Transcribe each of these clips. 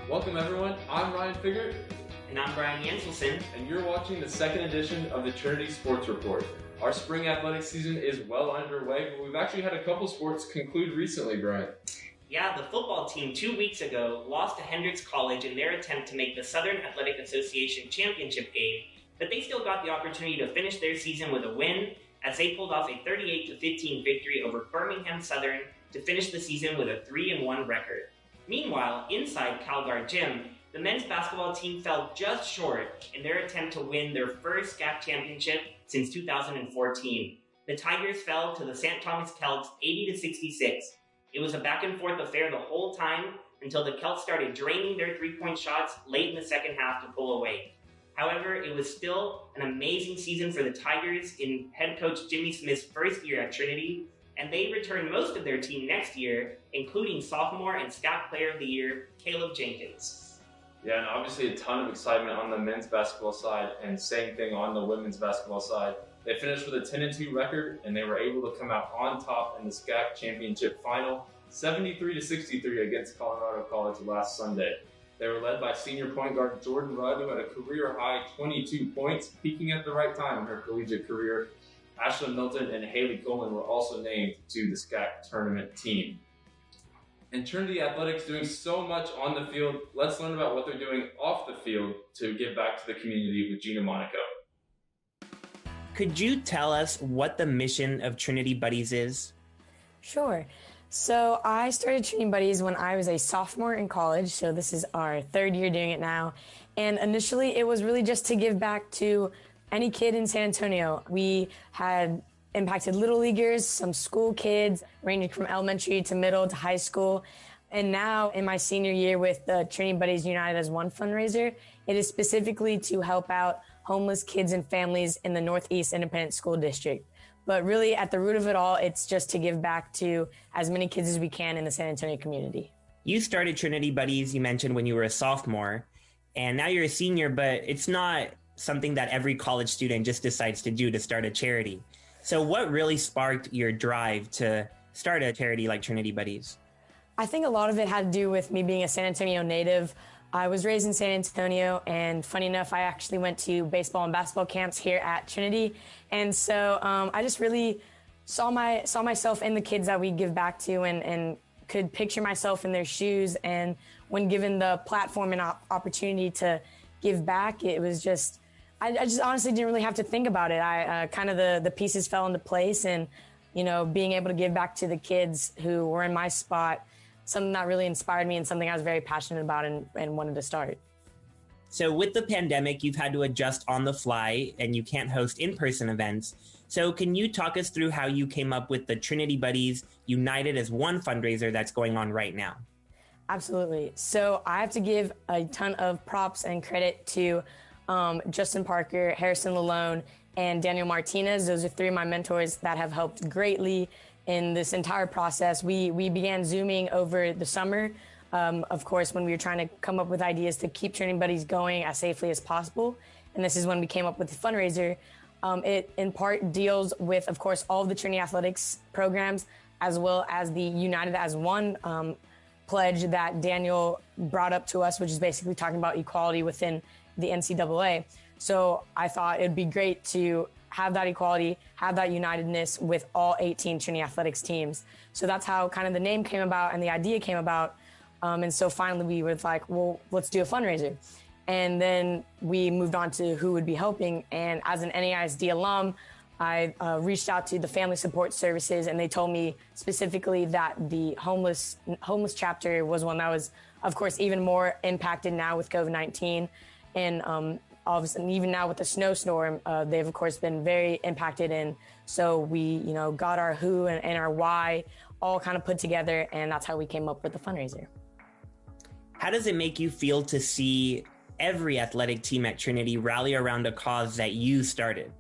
Welcome everyone, I'm Ryan Figert. And I'm Brian Yanselson. And you're watching the second edition of the Trinity Sports Report. Our spring athletics season is well underway, but we've actually had a couple sports conclude recently, Brian. Yeah, the football team 2 weeks ago lost to Hendrix College in their attempt to make the Southern Athletic Association championship game, but they still got the opportunity to finish their season with a win as they pulled off a 38-15 victory over Birmingham Southern to finish the season with a 3-1 record. Meanwhile, inside Calgary Gym, the men's basketball team fell just short in their attempt to win their first SCAC championship since 2014. The Tigers fell to the St. Thomas Celts 80-66. It was a back-and-forth affair the whole time until the Celts started draining their three-point shots late in the second half to pull away. However, it was still an amazing season for the Tigers in head coach Jimmy Smith's first year at Trinity, and they returned most of their team next year, including sophomore and SCAC Player of the Year, Caleb Jenkins. Yeah, and obviously a ton of excitement on the men's basketball side, and same thing on the women's basketball side. They finished with a 10-2 record, and they were able to come out on top in the SCAC championship final, 73-63 against Colorado College last Sunday. They were led by senior point guard Jordan Rudd, who had a career-high 22 points, peaking at the right time in her collegiate career. Ashlyn Milton and Haley Coleman were also named to the SCAC tournament team. And Trinity Athletics doing so much on the field. Let's learn about what they're doing off the field to give back to the community with Gina Monaco. Could you tell us what the mission of Trinity Buddies is? Sure. So I started Trinity Buddies when I was a sophomore in college. So this is our third year doing it now. And initially it was really just to give back to any kid in San Antonio. We had impacted little leaguers, some school kids, ranging from elementary to middle to high school. And now in my senior year with the Trinity Buddies United as One fundraiser, it is specifically to help out homeless kids and families in the Northeast Independent School District. But really at the root of it all, it's just to give back to as many kids as we can in the San Antonio community. You started Trinity Buddies, you mentioned, when you were a sophomore, and now you're a senior, but it's not something that every college student just decides to do, to start a charity. So what really sparked your drive to start a charity like Trinity Buddies? I think a lot of it had to do with me being a San Antonio native. I was raised in San Antonio, and funny enough, I actually went to baseball and basketball camps here at Trinity. And so I just really saw myself in the kids that we give back to, and could picture myself in their shoes. And when given the platform and opportunity to give back, it was just, I just honestly didn't really have to think about it. I kind of the pieces fell into place, and, you know, being able to give back to the kids who were in my spot, something that really inspired me and something I was very passionate about and wanted to start. So with the pandemic, you've had to adjust on the fly and you can't host in-person events. So can you talk us through how you came up with the Trinity Buddies United as One fundraiser that's going on right now? Absolutely. So I have to give a ton of props and credit to Justin Parker, Harrison Lalone, and Daniel Martinez. Those are three of my mentors that have helped greatly in this entire process. We began Zooming over the summer, of course, when we were trying to come up with ideas to keep Trinity Buddies going as safely as possible. And this is when we came up with the fundraiser. It in part deals with, of course, all of the Trinity athletics programs, as well as the United as One pledge that Daniel brought up to us, which is basically talking about equality within the NCAA. So I thought it'd be great to have that equality, have that unitedness with all 18 Trinity athletics teams. So that's how kind of the name came about and the idea came about. And so finally we were like, well, let's do a fundraiser. And then we moved on to who would be helping. And as an NAISD alum, I reached out to the Family Support Services, and they told me specifically that the homeless chapter was one that was, of course, even more impacted now with COVID-19. And all of a sudden, even now with the snowstorm, they've, of course, been very impacted. And so we, got our who and our why all kind of put together, and that's how we came up with the fundraiser. How does it make you feel to see every athletic team at Trinity rally around a cause that you started?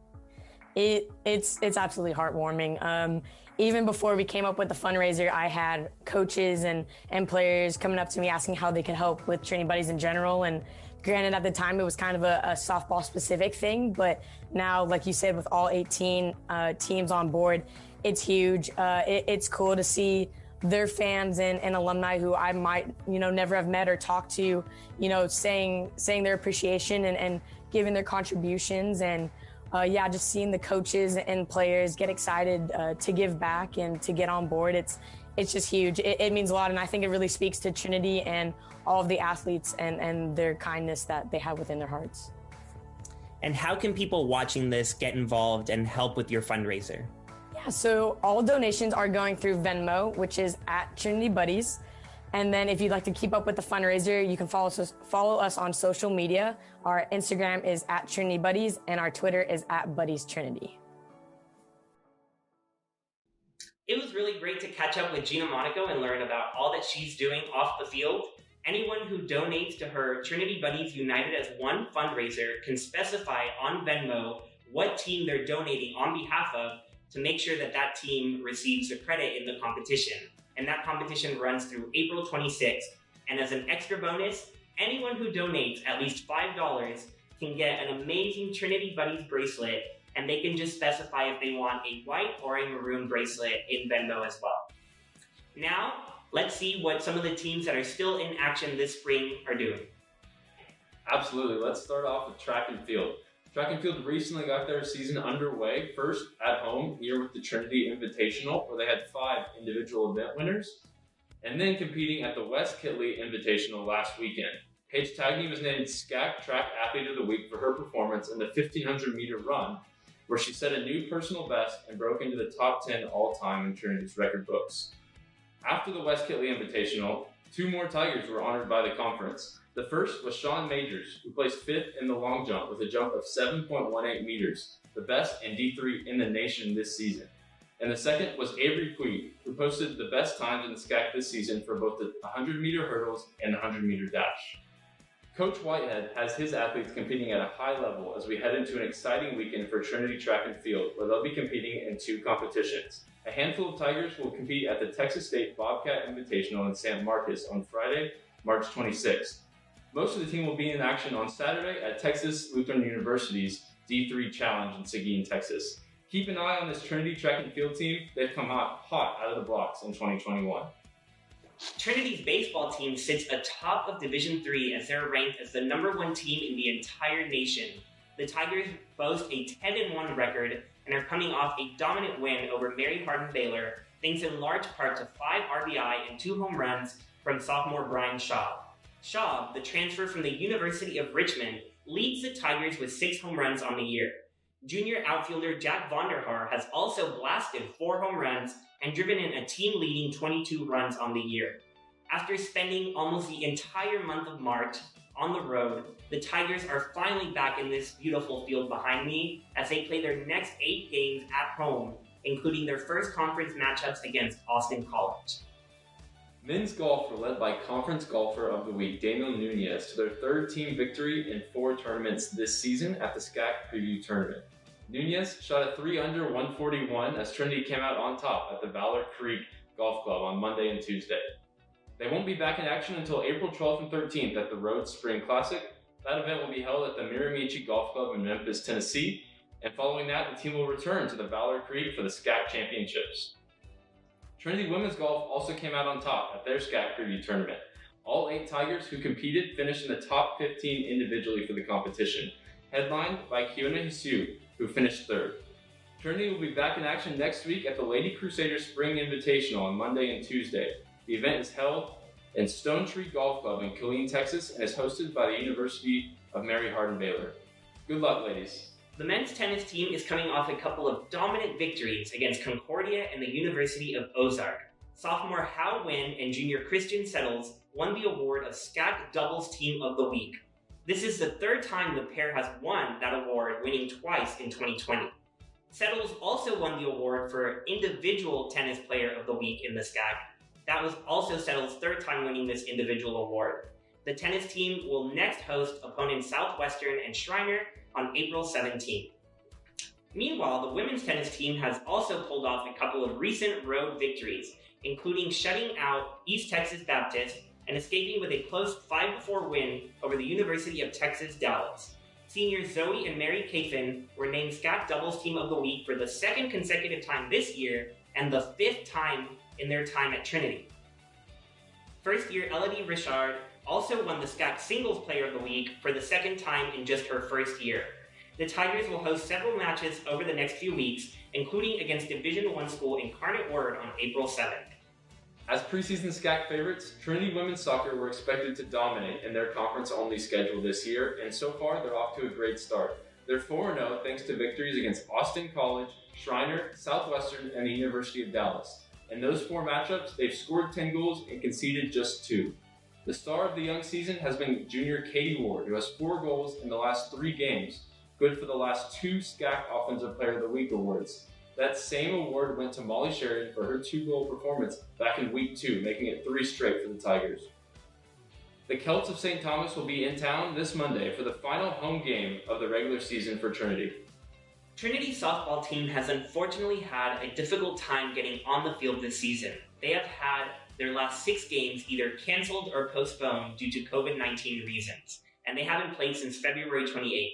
It's absolutely heartwarming. Even before we came up with the fundraiser, I had coaches and players coming up to me asking how they could help with Trinity Buddies in general. And granted, at the time, it was kind of a softball specific thing. But now, like you said, with all 18 teams on board, it's huge. It's cool to see their fans and alumni who I might, never have met or talked to, saying their appreciation and giving their contributions. And just seeing the coaches and players get excited to give back and to get on board. It's just huge. It means a lot. And I think it really speaks to Trinity and all of the athletes and their kindness that they have within their hearts. And how can people watching this get involved and help with your fundraiser? Yeah, so all donations are going through Venmo, which is at Trinity Buddies. And then if you'd like to keep up with the fundraiser, you can follow us on social media. Our Instagram is at Trinity Buddies and our Twitter is at Buddies Trinity. It was really great to catch up with Gina Monaco and learn about all that she's doing off the field. Anyone who donates to her Trinity Buddies United as One fundraiser can specify on Venmo what team they're donating on behalf of to make sure that that team receives the credit in the competition. And that competition runs through April 26th. And as an extra bonus, anyone who donates at least $5 can get an amazing Trinity Buddies bracelet, and they can just specify if they want a white or a maroon bracelet in Venmo as well. Now, let's see what some of the teams that are still in action this spring are doing. Absolutely. Let's start off with track and field. Track and field recently got their season underway, first at home here with the Trinity Invitational, where they had 5 individual event winners, and then competing at the West Kitley Invitational last weekend. Paige Tagney was named SCAC Track Athlete of the Week for her performance in the 1,500-meter run, where she set a new personal best and broke into the top 10 all-time in Trinity's record books. After the West Kitley Invitational, 2 more Tigers were honored by the conference. The first was Sean Majors, who placed 5th in the long jump with a jump of 7.18 meters, the best in D3 in the nation this season. And the second was Avery Puig, who posted the best times in the SCAC this season for both the 100-meter hurdles and the 100-meter dash. Coach Whitehead has his athletes competing at a high level as we head into an exciting weekend for Trinity Track and Field, where they'll be competing in 2 competitions. A handful of Tigers will compete at the Texas State Bobcat Invitational in San Marcos on Friday, March 26th. Most of the team will be in action on Saturday at Texas Lutheran University's D3 Challenge in Seguin, Texas. Keep an eye on this Trinity Track and Field team. They've come hot out of the blocks in 2021. Trinity's baseball team sits atop of Division III as they're ranked as the #1 team in the entire nation. The Tigers boast a 10-1 record and are coming off a dominant win over Mary Hardin Baylor, thanks in large part to 5 RBI and 2 home runs from sophomore Brian Shaw. Shaw, the transfer from the University of Richmond, leads the Tigers with 6 home runs on the year. Junior outfielder Jack Vonderhaar has also blasted 4 home runs and driven in a team-leading 22 runs on the year. After spending almost the entire month of March on the road, the Tigers are finally back in this beautiful field behind me as they play their next 8 games at home, including their first conference matchups against Austin College. Men's golf were led by Conference Golfer of the Week Daniel Nunez to their 3rd team victory in 4 tournaments this season at the SCAC Preview Tournament. Nunez shot a 3-under 141 as Trinity came out on top at the Valor Creek Golf Club on Monday and Tuesday. They won't be back in action until April 12th and 13th at the Rhodes Spring Classic. That event will be held at the Miramichi Golf Club in Memphis, Tennessee, and following that, the team will return to the Valor Creek for the SCAC Championships. Trinity Women's Golf also came out on top at their SCAC Preview Tournament. All 8 Tigers who competed finished in the top 15 individually for the competition, headlined by Kiona Hisu, who finished 3rd. Trinity will be back in action next week at the Lady Crusaders Spring Invitational on Monday and Tuesday. The event is held in Stone Tree Golf Club in Killeen, Texas, and is hosted by the University of Mary Hardin Baylor. Good luck, ladies. The men's tennis team is coming off a couple of dominant victories against Concordia and the University of Ozark. Sophomore Hao Wynn and junior Christian Settles won the award of SCAC Doubles Team of the Week. This is the 3rd time the pair has won that award, winning twice in 2020. Settles also won the award for Individual Tennis Player of the Week in the SCAC. That was also Settles' 3rd time winning this individual award. The tennis team will next host opponents Southwestern and Shriner on April 17th. Meanwhile, the women's tennis team has also pulled off a couple of recent road victories, including shutting out East Texas Baptist and escaping with a close 5-4 win over the University of Texas Dallas. Seniors Zoe and Mary Kafin were named SCAC Doubles Team of the Week for the second consecutive time this year and the fifth time in their time at Trinity. First year Elodie Richard also won the SCAC Singles Player of the Week for the second time in just her first year. The Tigers will host several matches over the next few weeks, including against Division I school Incarnate Word on April 7th. As preseason SCAC favorites, Trinity women's soccer were expected to dominate in their conference-only schedule this year, and so far they're off to a great start. They're 4-0 thanks to victories against Austin College, Schreiner, Southwestern, and the University of Dallas. In those 4 matchups, they've scored 10 goals and conceded just 2. The star of the young season has been junior Katie Ward, who has 4 goals in the last 3 games, good for the last 2 SCAC Offensive Player of the Week awards. That same award went to Molly Sheridan for her 2-goal performance back in Week 2, making it 3 straight for the Tigers. The Celts of St. Thomas will be in town this Monday for the final home game of the regular season for Trinity. Trinity's softball team has unfortunately had a difficult time getting on the field this season. They have had their last 6 games either canceled or postponed due to COVID-19 reasons, and they haven't played since February 28th.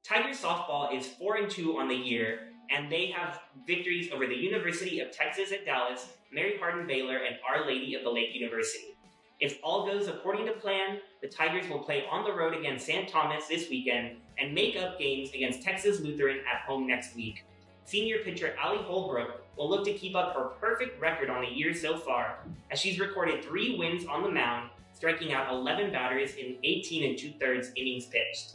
Tigers softball is 4-2 on the year, and they have victories over the University of Texas at Dallas, Mary Hardin Baylor, and Our Lady of the Lake University. If all goes according to plan, the Tigers will play on the road against St. Thomas this weekend and make up games against Texas Lutheran at home next week. Senior pitcher Allie Holbrook will look to keep up her perfect record on the year so far, as she's recorded 3 wins on the mound, striking out 11 batters in 18 2/3 innings pitched.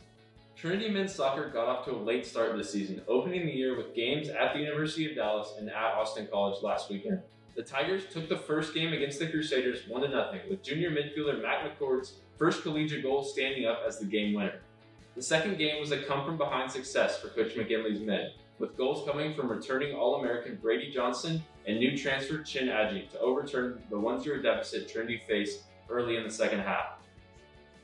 Trinity men's soccer got off to a late start this season, opening the year with games at the University of Dallas and at Austin College last weekend. The Tigers took the first game against the Crusaders 1-0, with junior midfielder Matt McCord's first collegiate goal standing up as the game winner. The second game was a come-from-behind success for Coach McGinley's men, with goals coming from returning All-American Brady Johnson and new transfer Chin Adji to overturn the 1-0 deficit Trinity faced early in the second half.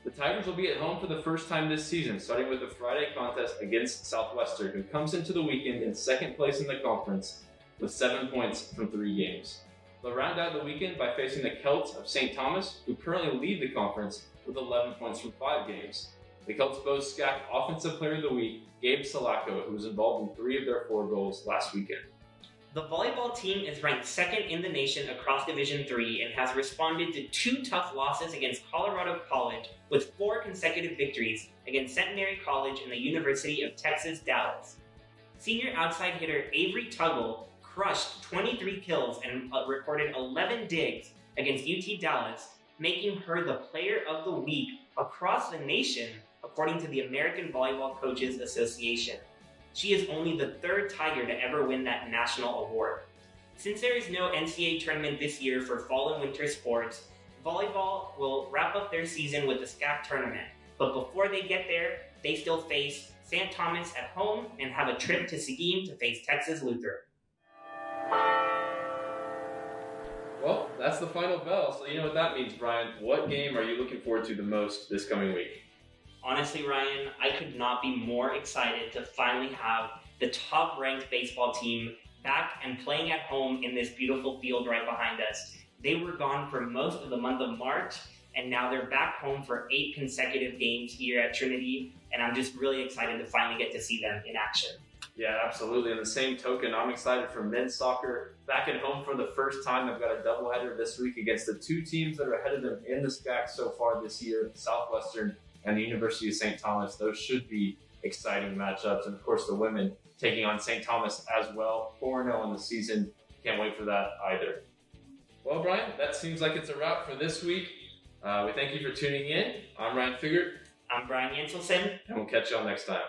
The Tigers will be at home for the first time this season, starting with a Friday contest against Southwestern, who comes into the weekend in second place in the conference with 7 points from 3 games. They'll round out the weekend by facing the Celts of St. Thomas, who currently lead the conference with 11 points from 5 games. The Celts boast SCAC Offensive Player of the Week, Gabe Salako, who was involved in 3 of their 4 goals last weekend. The volleyball team is ranked second in the nation across Division III and has responded to 2 tough losses against Colorado College with 4 consecutive victories against Centenary College and the University of Texas, Dallas. Senior outside hitter Avery Tuggle crushed 23 kills and recorded 11 digs against UT Dallas, making her the Player of the Week across the nation, according to the American Volleyball Coaches Association. She is only the 3rd Tiger to ever win that national award. Since there is no NCAA tournament this year for fall and winter sports, volleyball will wrap up their season with the SCAC tournament. But before they get there, they still face St. Thomas at home and have a trip to Seguin to face Texas Lutheran. Well, that's the final bell, so you know what that means, Brian. What game are you looking forward to the most this coming week? Honestly, Ryan, I could not be more excited to finally have the top-ranked baseball team back and playing at home in this beautiful field right behind us. They were gone for most of the month of March, and now they're back home for 8 consecutive games here at Trinity, and I'm just really excited to finally get to see them in action. Yeah, absolutely. On the same token, I'm excited for men's soccer back at home for the first time. They've got a doubleheader this week against the 2 teams that are ahead of them in the SCAC so far this year, Southwestern and the University of St. Thomas. Those should be exciting matchups. And of course, the women taking on St. Thomas as well. 4-0 in the season. Can't wait for that either. Well, Brian, that seems like it's a wrap for this week. We thank you for tuning in. I'm Ryan Figert. I'm Brian Yanselson. And we'll catch y'all next time.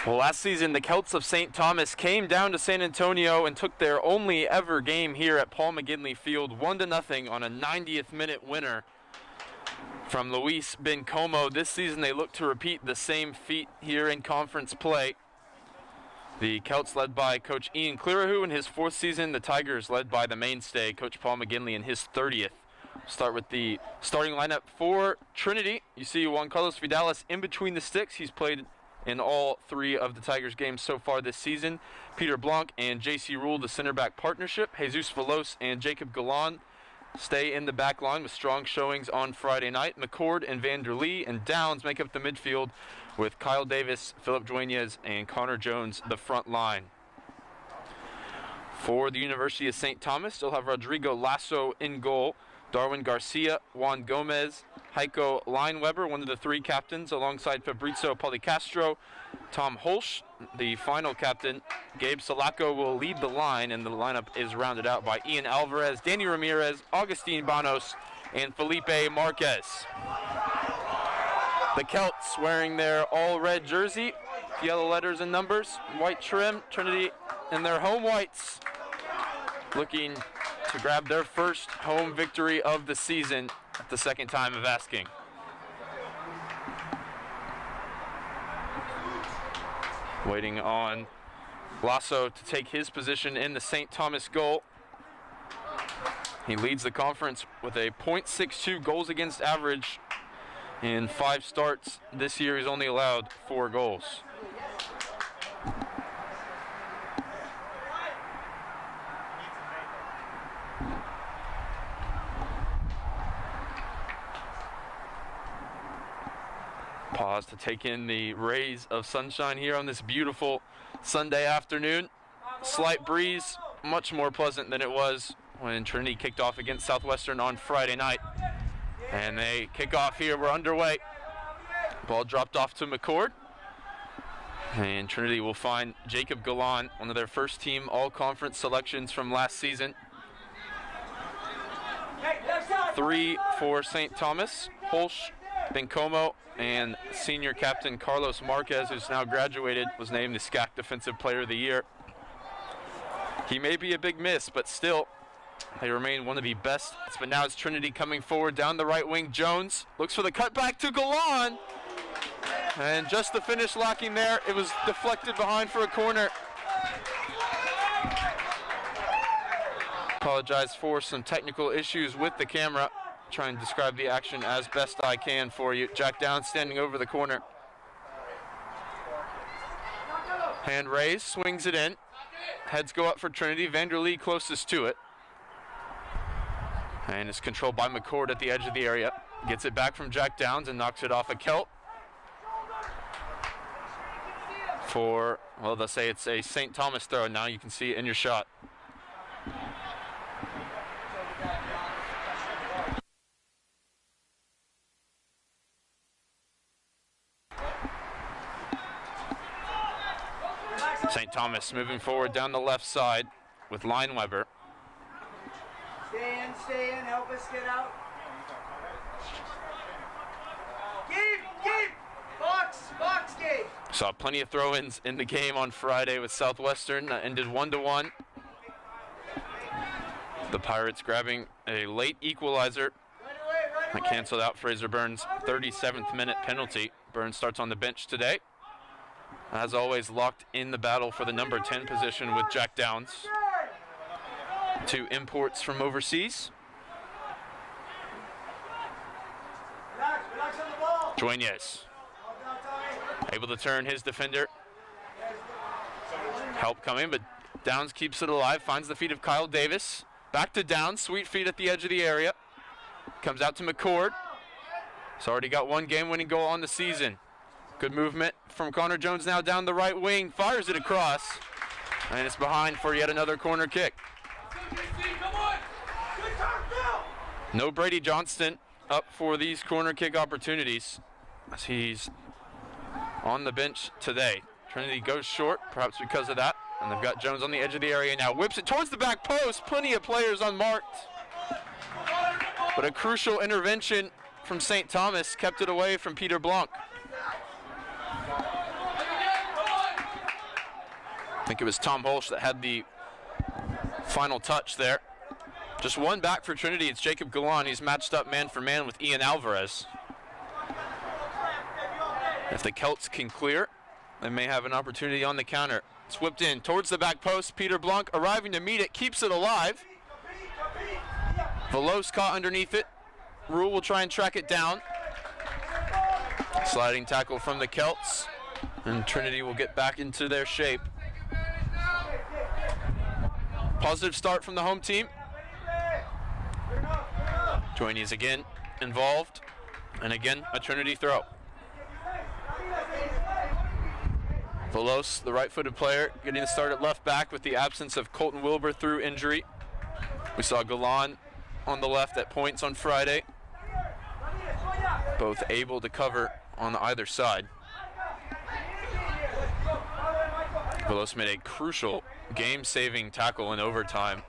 Well, last season, the Celts of St. Thomas came down to San Antonio and took their only ever game here at Paul McGinley Field, 1-0 on a 90th minute winner from Luis Bencomo. This season, they look to repeat the same feat here in conference play. The Celts led by Coach Ian Clearahu in his 4th season. The Tigers led by the mainstay, Coach Paul McGinley, in his 30th. Start with the starting lineup for Trinity. You see Juan Carlos Vidalis in between the sticks. He's played in all 3 of the Tigers games so far this season. Peter Blanc and J.C. Rule, the center back partnership. Jesus Velos and Jacob Galan stay in the back line with strong showings on Friday night. McCord and Vanderlee and Downs make up the midfield with Kyle Davis, Philip Dueñas, and Connor Jones the front line. For the University of St. Thomas, still have Rodrigo Lasso in goal, Darwin Garcia, Juan Gomez, Heiko Lineweber, one of the 3 captains, alongside Fabrizio Policastro, Tom Holsch, the final captain. Gabe Sulaco will lead the line, and the lineup is rounded out by Ian Alvarez, Danny Ramirez, Augustine Banos, and Felipe Marquez. The Celts wearing their all-red jersey, yellow letters and numbers, white trim, Trinity in their home whites, looking to grab their first home victory of the season at the second time of asking. Waiting on Lasso to take his position in the St. Thomas goal. He leads the conference with a .62 goals against average. In 5 starts this year, he's only allowed 4 goals. Pause to take in the rays of sunshine here on this beautiful Sunday afternoon. Slight breeze, much more pleasant than it was when Trinity kicked off against Southwestern on Friday night. And they kick off here. We're underway. Ball dropped off to McCord. And Trinity will find Jacob Galan, one of their first team all-conference selections from last season. 3 for St. Thomas. Holsch, Bencomo, and senior captain Carlos Marquez, who's now graduated, was named the SCAC Defensive Player of the Year. He may be a big miss, but still, they remain one of the best. But now it's Trinity coming forward down the right wing. Jones looks for the cutback to Galan. And just the finish lacking there. It was deflected behind for a corner. Apologize for some technical issues with the camera. Try and describe the action as best I can for you. Jack Downs standing over the corner. Hand raised, swings it in. Heads go up for Trinity. Vanderlee closest to it. And it's controlled by McCord at the edge of the area. Gets it back from Jack Downs and knocks it off a Celt. For, well, they'll say it's a St. Thomas throw. Now you can see it in your shot. St. Thomas moving forward down the left side with Lineweber. Stay in, help us get out. Keep, box, Gabe. Saw plenty of throw-ins in the game on Friday with Southwestern. That ended 1-1. The Pirates grabbing a late equalizer. That canceled out Fraser Burns' 37th minute penalty. Burns starts on the bench today. As always, locked in the battle for the number 10 position with Jack Downs. 2 imports from overseas. Dueñas able to turn his defender. Help coming, but Downs keeps it alive. Finds the feet of Kyle Davis. Back to Downs. Sweet feet at the edge of the area. Comes out to McCord. He's already got 1 game-winning goal on the season. Good movement from Connor Jones now down the right wing. Fires it across. And it's behind for yet another corner kick. No Brady Johnston up for these corner kick opportunities, as he's on the bench today. Trinity goes short, perhaps because of that. And they've got Jones on the edge of the area now. Whips it towards the back post. Plenty of players unmarked. But a crucial intervention from St. Thomas kept it away from Peter Blanc. think it was Tom Holsch that had the final touch there. Just one back for Trinity. It's Jacob Galan. He's matched up man for man with Ian Alvarez. If the Celts can clear, they may have an opportunity on the counter. It's whipped in towards the back post. Peter Blanc arriving to meet it, keeps it alive. Velos caught underneath it. Rule will try and track it down. Sliding tackle from the Celts, and Trinity will get back into their shape. Positive start from the home team. Joinies again involved, and again a Trinity throw. Velos, the right-footed player, getting the start at left back with the absence of Colton Wilbur through injury. We saw Galan on the left at points on Friday, both able to cover on either side. Velos made a crucial game-saving tackle in overtime.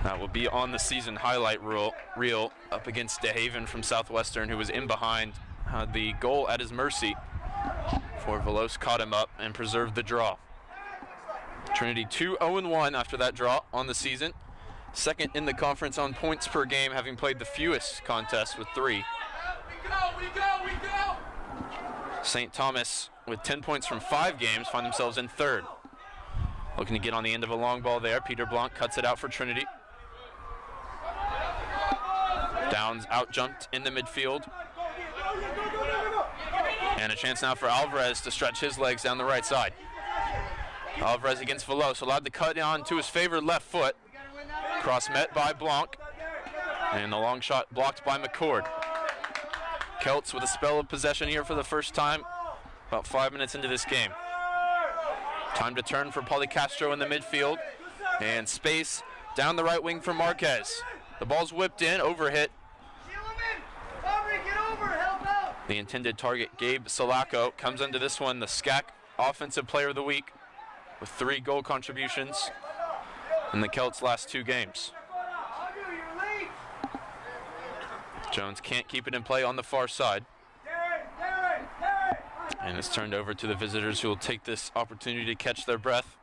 That will be on the season highlight reel up against DeHaven from Southwestern, who was in behind, had the goal at his mercy before Velos caught him up and preserved the draw. Trinity 2-0-1 after that draw on the season. Second in the conference on points per game, having played the fewest contests with 3. We go! St. Thomas, with 10 points from 5 games, find themselves in third. Looking to get on the end of a long ball there. Peter Blanc cuts it out for Trinity. Downs out-jumped in the midfield. And a chance now for Alvarez to stretch his legs down the right side. Alvarez against Velos, allowed to cut on to his favored left foot. Cross met by Blanc. And the long shot blocked by McCord. Celts with a spell of possession here for the first time, about 5 minutes into this game. Time to turn for Pauly Castro in the midfield. And space down the right wing for Marquez. The ball's whipped in, overhit. The intended target, Gabe Salako, comes into this one, the SCAC Offensive Player of the Week, with 3 goal contributions in the Celts' last 2 games. Jones can't keep it in play on the far side. And it's turned over to the visitors, who will take this opportunity to catch their breath.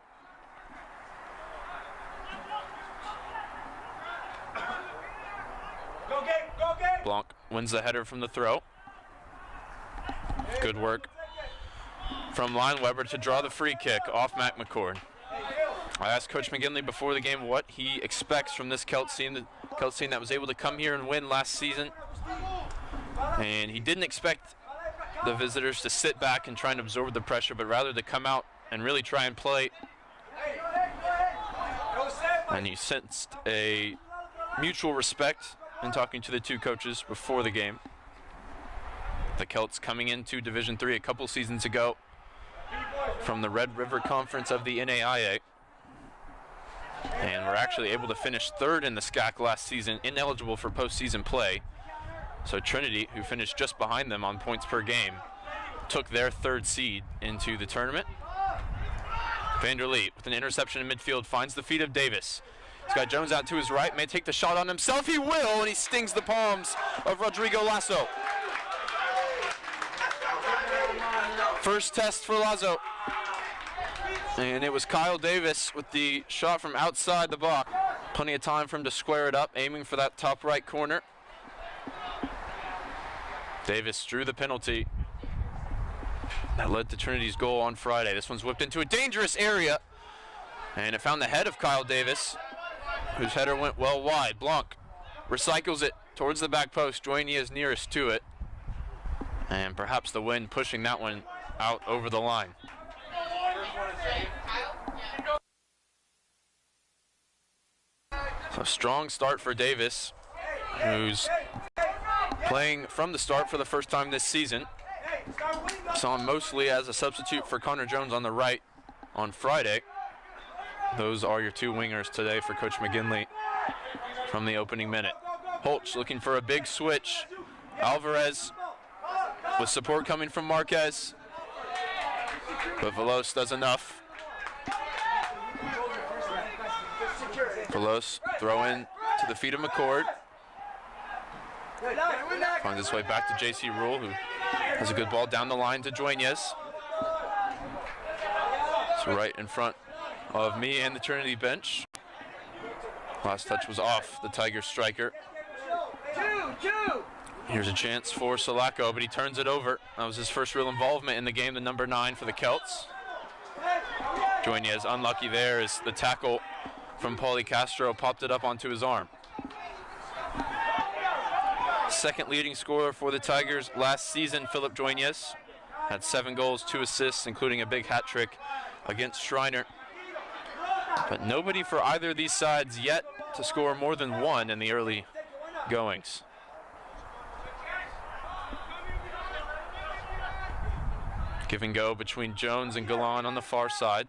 Blanc wins the header from the throw. Good work from Lineweber to draw the free kick off Mac McCord. I asked Coach McGinley before the game what he expects from this Celts team, the Celts team that was able to come here and win last season. And he didn't expect the visitors to sit back and try and absorb the pressure, but rather to come out and really try and play. And he sensed a mutual respect in talking to the 2 coaches before the game. The Celts coming into Division III a couple seasons ago from the Red River Conference of the NAIA. And were actually able to finish 3rd in the SCAC last season, ineligible for postseason play. So Trinity, who finished just behind them on points per game, took their 3rd seed into the tournament. Vanderleet with an interception in midfield finds the feet of Davis. He's got Jones out to his right, may take the shot on himself. He will, and he stings the palms of Rodrigo Lasso. First test for Lazo. And it was Kyle Davis with the shot from outside the box. Plenty of time for him to square it up, aiming for that top right corner. Davis drew the penalty that led to Trinity's goal on Friday. This one's whipped into a dangerous area, and it found the head of Kyle Davis, whose header went well wide. Blanc recycles it towards the back post. Joigny is nearest to it, and perhaps the wind pushing that one out over the line. So strong start for Davis, who's playing from the start for the first time this season. Saw him mostly as a substitute for Connor Jones on the right on Friday. Those are your 2 wingers today for Coach McGinley from the opening minute. Holtz looking for a big switch. Alvarez with support coming from Marquez, but Velos does enough. Velos throw in to the feet of McCord. Finds his way back to J.C. Rule, who has a good ball down the line to Dueñez. right in front of me and the Trinity bench. Last touch was off the Tigers striker. Here's a chance for Salako, but he turns it over. That was his first real involvement in the game, the number 9 for the Celts. Dueñas unlucky there as the tackle from Paulie Castro popped it up onto his arm. Second leading scorer for the Tigers last season, Philip Dueñas, had 7 goals, 2 assists, including a big hat trick against Shriner. But nobody for either of these sides yet to score more than 1 in the early goings. Give and go between Jones and Galan on the far side.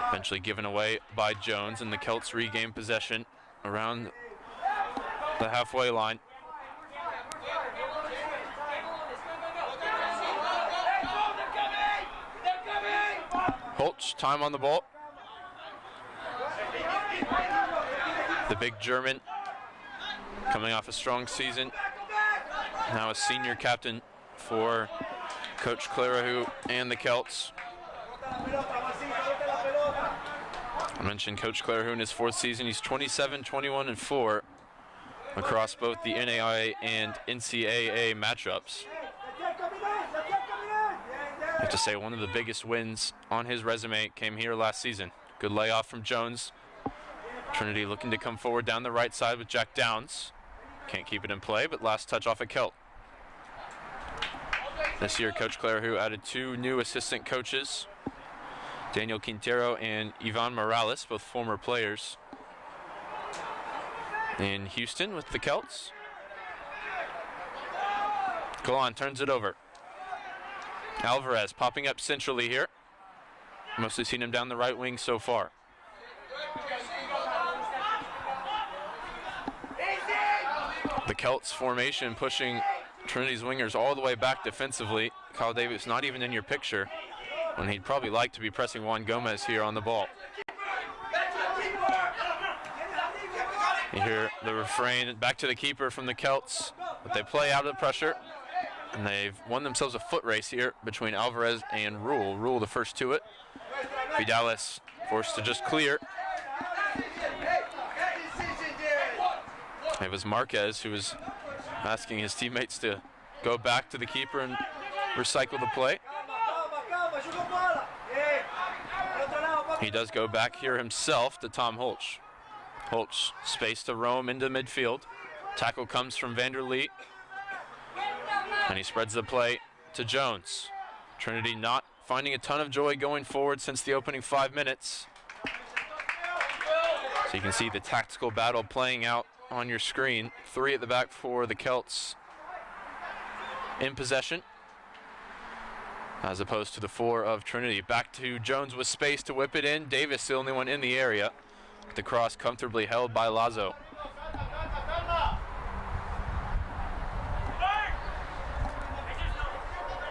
Eventually given away by Jones, and the Celts regain possession around the halfway line. Holtz, time on the ball. The big German, coming off a strong season, now a senior captain for Coach Clarahout and the Celts. I mentioned Coach Clarahout in his 4th season. He's 27, 21, and 4 across both the NAIA and NCAA matchups. I have to say, one of the biggest wins on his resume came here last season. Good layoff from Jones. Trinity looking to come forward down the right side with Jack Downs. Can't keep it in play, but last touch off a Celt. This year, Coach Clarahout added 2 new assistant coaches, Daniel Quintero and Ivan Morales, both former players in Houston with the Celts. Galan turns it over. Alvarez popping up centrally here. Mostly seen him down the right wing so far. The Celts formation pushing Trinity's wingers all the way back defensively. Kyle Davis not even in your picture, when he'd probably like to be pressing Juan Gomez here on the ball. You hear the refrain, back to the keeper from the Celts, but they play out of the pressure, and they've won themselves a foot race here between Alvarez and Rule. Rule the first to it. Vidales forced to just clear. It was Marquez who was asking his teammates to go back to the keeper and recycle the play. He does go back here himself to Tom Holtz. Holtz space to roam into midfield. Tackle comes from Vanderlee. And he spreads the play to Jones. Trinity not finding a ton of joy going forward since the opening 5 minutes. So you can see the tactical battle playing out on your screen. 3 at the back for the Celts in possession, as opposed to the 4 of Trinity. Back to Jones with space to whip it in. Davis the only one in the area. The cross comfortably held by Lazo.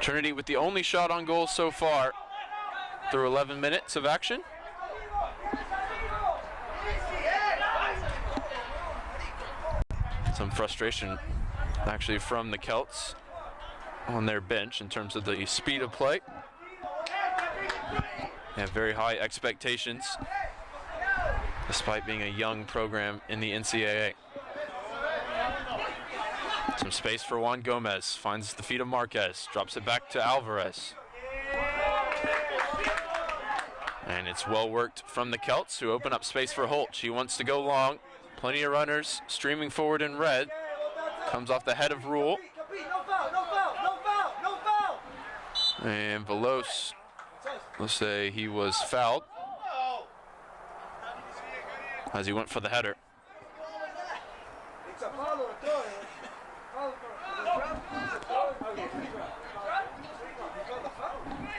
Trinity with the only shot on goal so far through 11 minutes of action. Some frustration actually from the Celts on their bench in terms of the speed of play. They have very high expectations despite being a young program in the NCAA. Some space for Juan Gomez, finds the feet of Marquez, drops it back to Alvarez. And it's well worked from the Celts, who open up space for Holtz. He wants to go long, plenty of runners streaming forward in red. Comes off the head of Rule. And Veloz, let's say he was fouled as he went for the header.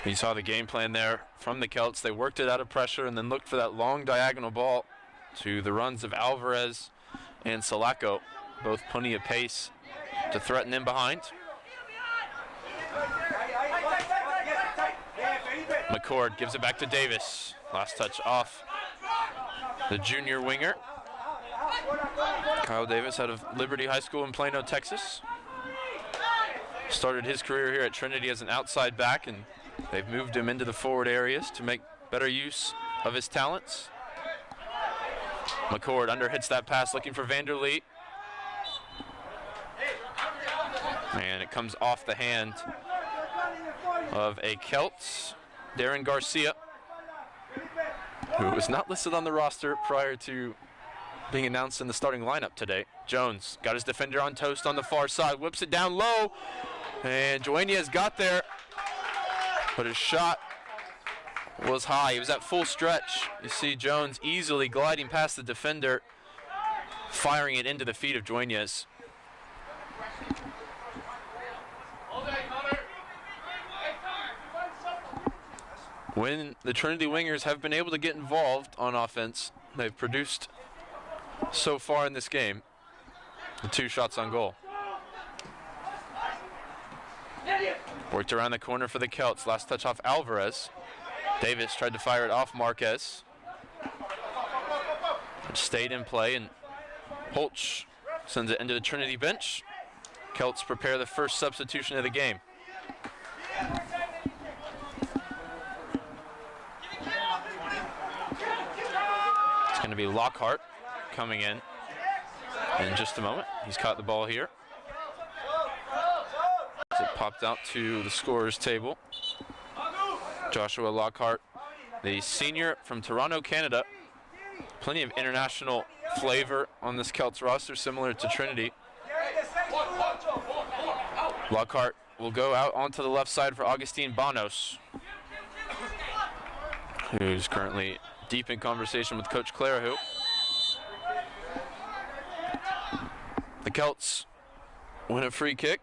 You saw the game plan there from the Celts. They worked it out of pressure and then looked for that long diagonal ball to the runs of Alvarez and Salako. Both plenty of pace to threaten in behind. McCord gives it back to Davis. Last touch off the junior winger. Kyle Davis out of Liberty High School in Plano, Texas. Started his career here at Trinity as an outside back, and they've moved him into the forward areas to make better use of his talents. McCord underhits that pass, looking for Vanderleet. And it comes off the hand of a Celt, Darren Garcia, who was not listed on the roster prior to being announced in the starting lineup today. Jones got his defender on toast on the far side, whips it down low, and Dueñas got there, but his shot was high. He was at full stretch. You see Jones easily gliding past the defender, firing it into the feet of Dueñas. When the Trinity wingers have been able to get involved on offense, they've produced so far in this game with 2 shots on goal. Worked around the corner for the Celts. Last touch off Alvarez. Davis tried to fire it off Marquez. It stayed in play, and Holtz sends it into the Trinity bench. Celts prepare the first substitution of the game. It's going to be Lockhart coming in just a moment. He's caught the ball here. It popped out to the scorer's table. Joshua Lockhart, the senior from Toronto, Canada. Plenty of international flavor on this Celts roster, similar to Trinity. Lockhart will go out onto the left side for Augustine Banos, who's currently deep in conversation with Coach Clarahoop. The Celts win a free kick.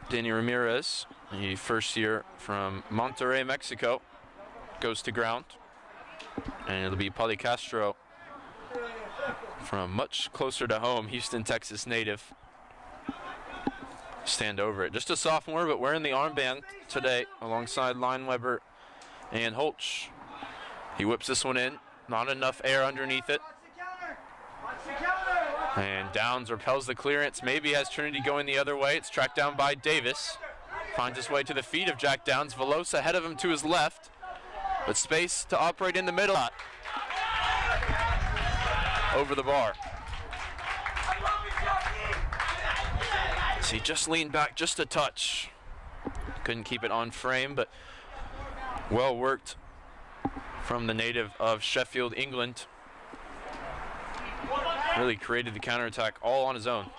Danny Ramirez, the first year from Monterrey, Mexico, goes to ground. And it'll be Pauly Castro from much closer to home, Houston, Texas native. Stand over it. Just a sophomore, but wearing the armband today alongside Lineweber and Holtz. He whips this one in. Not enough air underneath it. And Downs repels the clearance. Maybe has Trinity going the other way. It's tracked down by Davis. Finds his way to the feet of Jack Downs. Velosa ahead of him to his left. But space to operate in the middle. Over the bar. So he just leaned back just a touch. Couldn't keep it on frame, but well worked from the native of Sheffield, England. Really created the counterattack all on his own.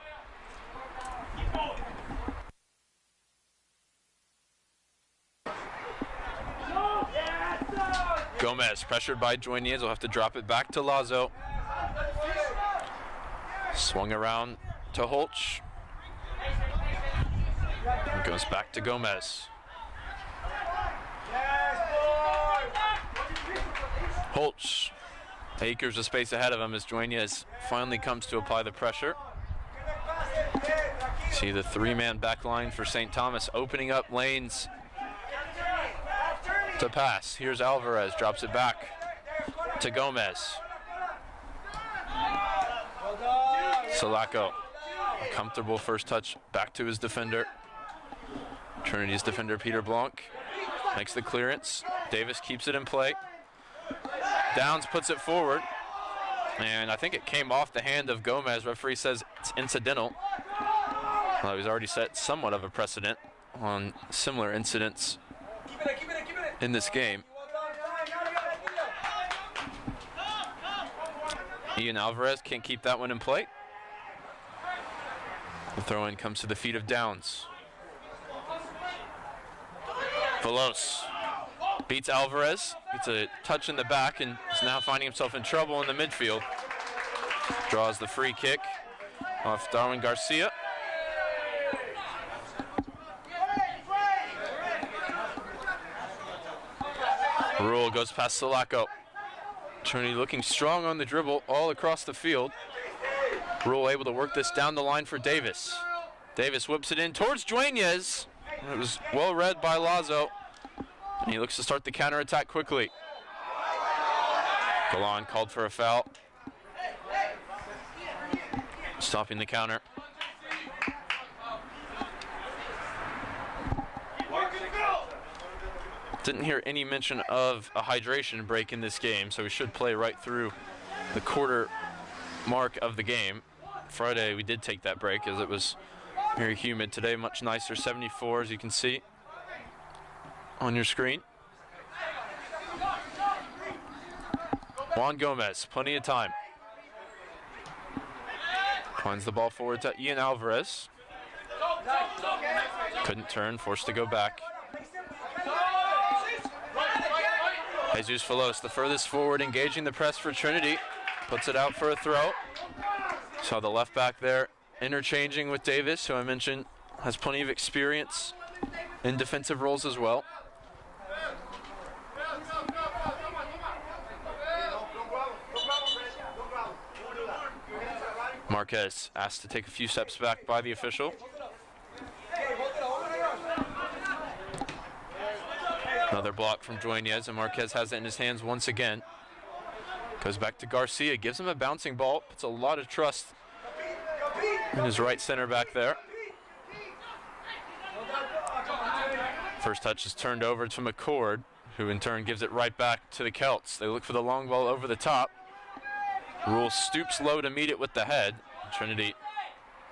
Gomez, pressured by Dueñas, will have to drop it back to Lazo. Swung around to Holtz. And goes back to Gomez. Holtz. Acres of space ahead of him as Dueñas finally comes to apply the pressure. See the 3-man back line for St. Thomas opening up lanes to pass. Here's Alvarez, drops it back to Gomez. Sulaco, a comfortable first touch back to his defender. Trinity's defender Peter Blanc makes the clearance. Davis keeps it in play. Downs puts it forward, and I think it came off the hand of Gomez. Referee says it's incidental. Well, he's already set somewhat of a precedent on similar incidents in this game. Ian Alvarez can't keep that one in play. The throw-in comes to the feet of Downs. Velosa beats Alvarez, gets a touch in the back, and is now finding himself in trouble in the midfield. Draws the free kick off Darwin Garcia. Rule goes past Sulaco. Trinity looking strong on the dribble all across the field. Rule able to work this down the line for Davis. Davis whips it in towards Dueñas. It was well read by Lazo. And he looks to start the counterattack quickly. Golan called for a foul. Stopping the counter. Didn't hear any mention of a hydration break in this game, so we should play right through the quarter mark of the game. Friday we did take that break as it was very humid. Today much nicer, 74 as you can see on your screen. Juan Gomez, plenty of time. Finds the ball forward to Ian Alvarez. Couldn't turn, forced to go back. Jesus Falos, the furthest forward, engaging the press for Trinity. Puts it out for a throw. Saw the left back there interchanging with Davis, who I mentioned has plenty of experience in defensive roles as well. Marquez asked to take a few steps back by the official. Another block from Dueñez, and Marquez has it in his hands once again. Goes back to Garcia, gives him a bouncing ball, puts a lot of trust in his right center back there. First touch is turned over to McCord, who in turn gives it right back to the Celts. They look for the long ball over the top. Rule stoops low to meet it with the head. Trinity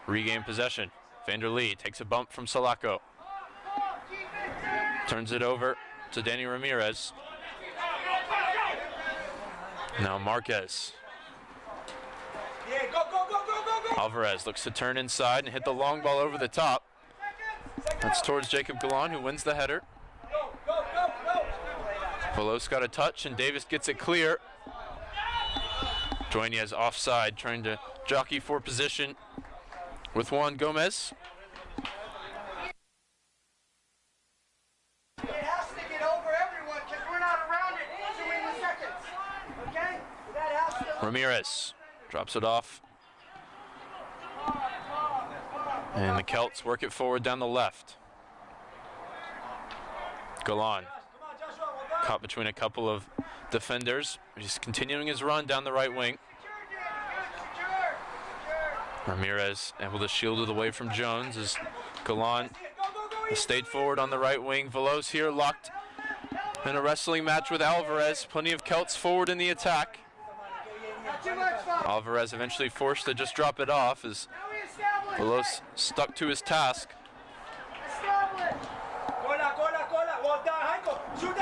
regain possession. Vanderlee takes a bump from Sulaco. Turns it over to Danny Ramirez. Now Marquez. Alvarez looks to turn inside and hit the long ball over the top. That's towards Jacob Galan, who wins the header. Velos got a touch and Davis gets it clear. Dueñez offside, trying to jockey for position with Juan Gomez. It has to get over everyone because we're not around it to win the seconds. Okay? That has to. Ramirez drops it off. And the Celts work it forward down the left. Galan caught between a couple of defenders. He's continuing his run down the right wing. Ramirez able to shield it away from Jones as Galan has stayed forward on the right wing. Velos here locked in a wrestling match with Alvarez. Plenty of Celts forward in the attack. Alvarez eventually forced to just drop it off as Velos stuck to his task.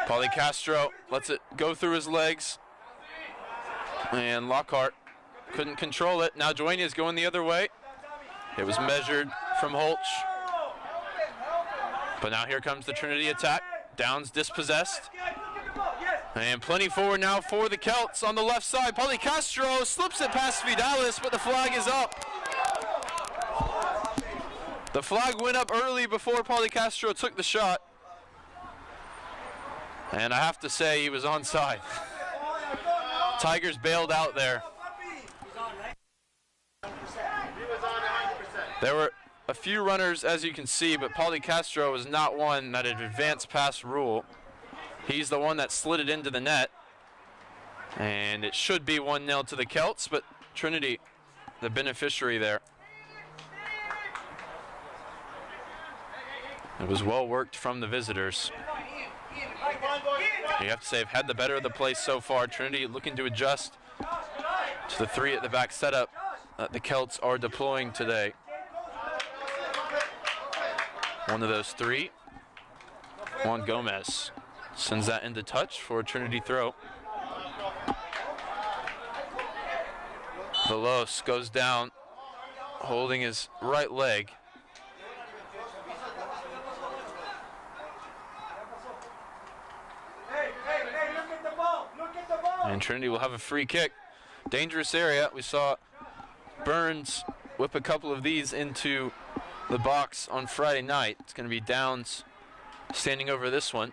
Pauly Castro lets it go through his legs. And Lockhart couldn't control it. Now Dueñez going the other way. It was measured from Holch. But now here comes the Trinity attack. Downs dispossessed. And plenty forward now for the Celts on the left side. Pauly Castro slips it past Vidalis, but the flag is up. The flag went up early before Pauly Castro took the shot. And I have to say he was onside. Tigers bailed out there. There were a few runners, as you can see, but Pauly Castro was not one that had advanced past rule. He's the one that slid it into the net. And it should be 1-0 to the Celts, but Trinity, the beneficiary there. It was well worked from the visitors. You have to say, they've had the better of the play so far. Trinity looking to adjust to the three at the back setup that the Celts are deploying today. One of those three, Juan Gomez, sends that into touch for a Trinity throw. Velos goes down, holding his right leg. And Trinity will have a free kick. Dangerous area. We saw Burns whip a couple of these into the box on Friday night. It's going to be Downs standing over this one.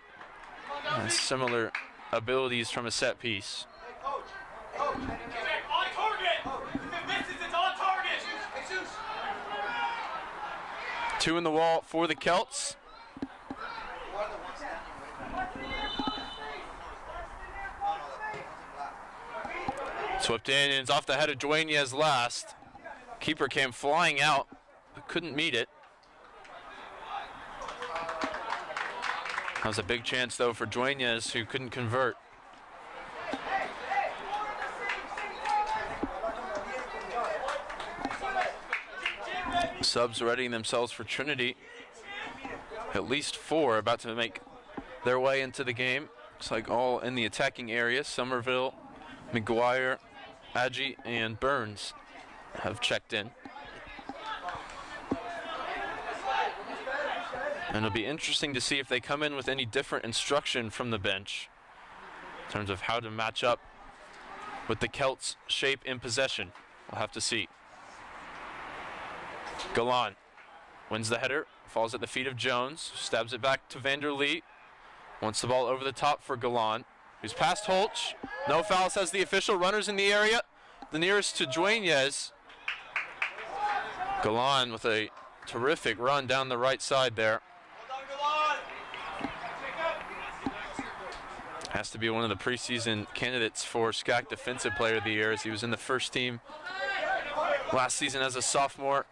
And similar abilities from a set piece. Two in the wall for the Celts. Swept in, and it's off the head of Dueñez last. Keeper came flying out, but couldn't meet it. That was a big chance, though, for Duenas, who couldn't convert. Subs readying themselves for Trinity. At least 4 about to make their way into the game. Looks like all in the attacking area. Somerville, McGuire, Agee, and Burns have checked in. And it'll be interesting to see if they come in with any different instruction from the bench in terms of how to match up with the Celts' shape in possession. We'll have to see. Galan wins the header, falls at the feet of Jones, stabs it back to Vanderlee. Wants the ball over the top for Galan, who's past Holch. No foul, says the official. Runners in the area. The nearest to Duenas. Galan with a terrific run down the right side there. Has to be one of the preseason candidates for SCAC Defensive Player of the Year, as he was in the first team last season as a sophomore.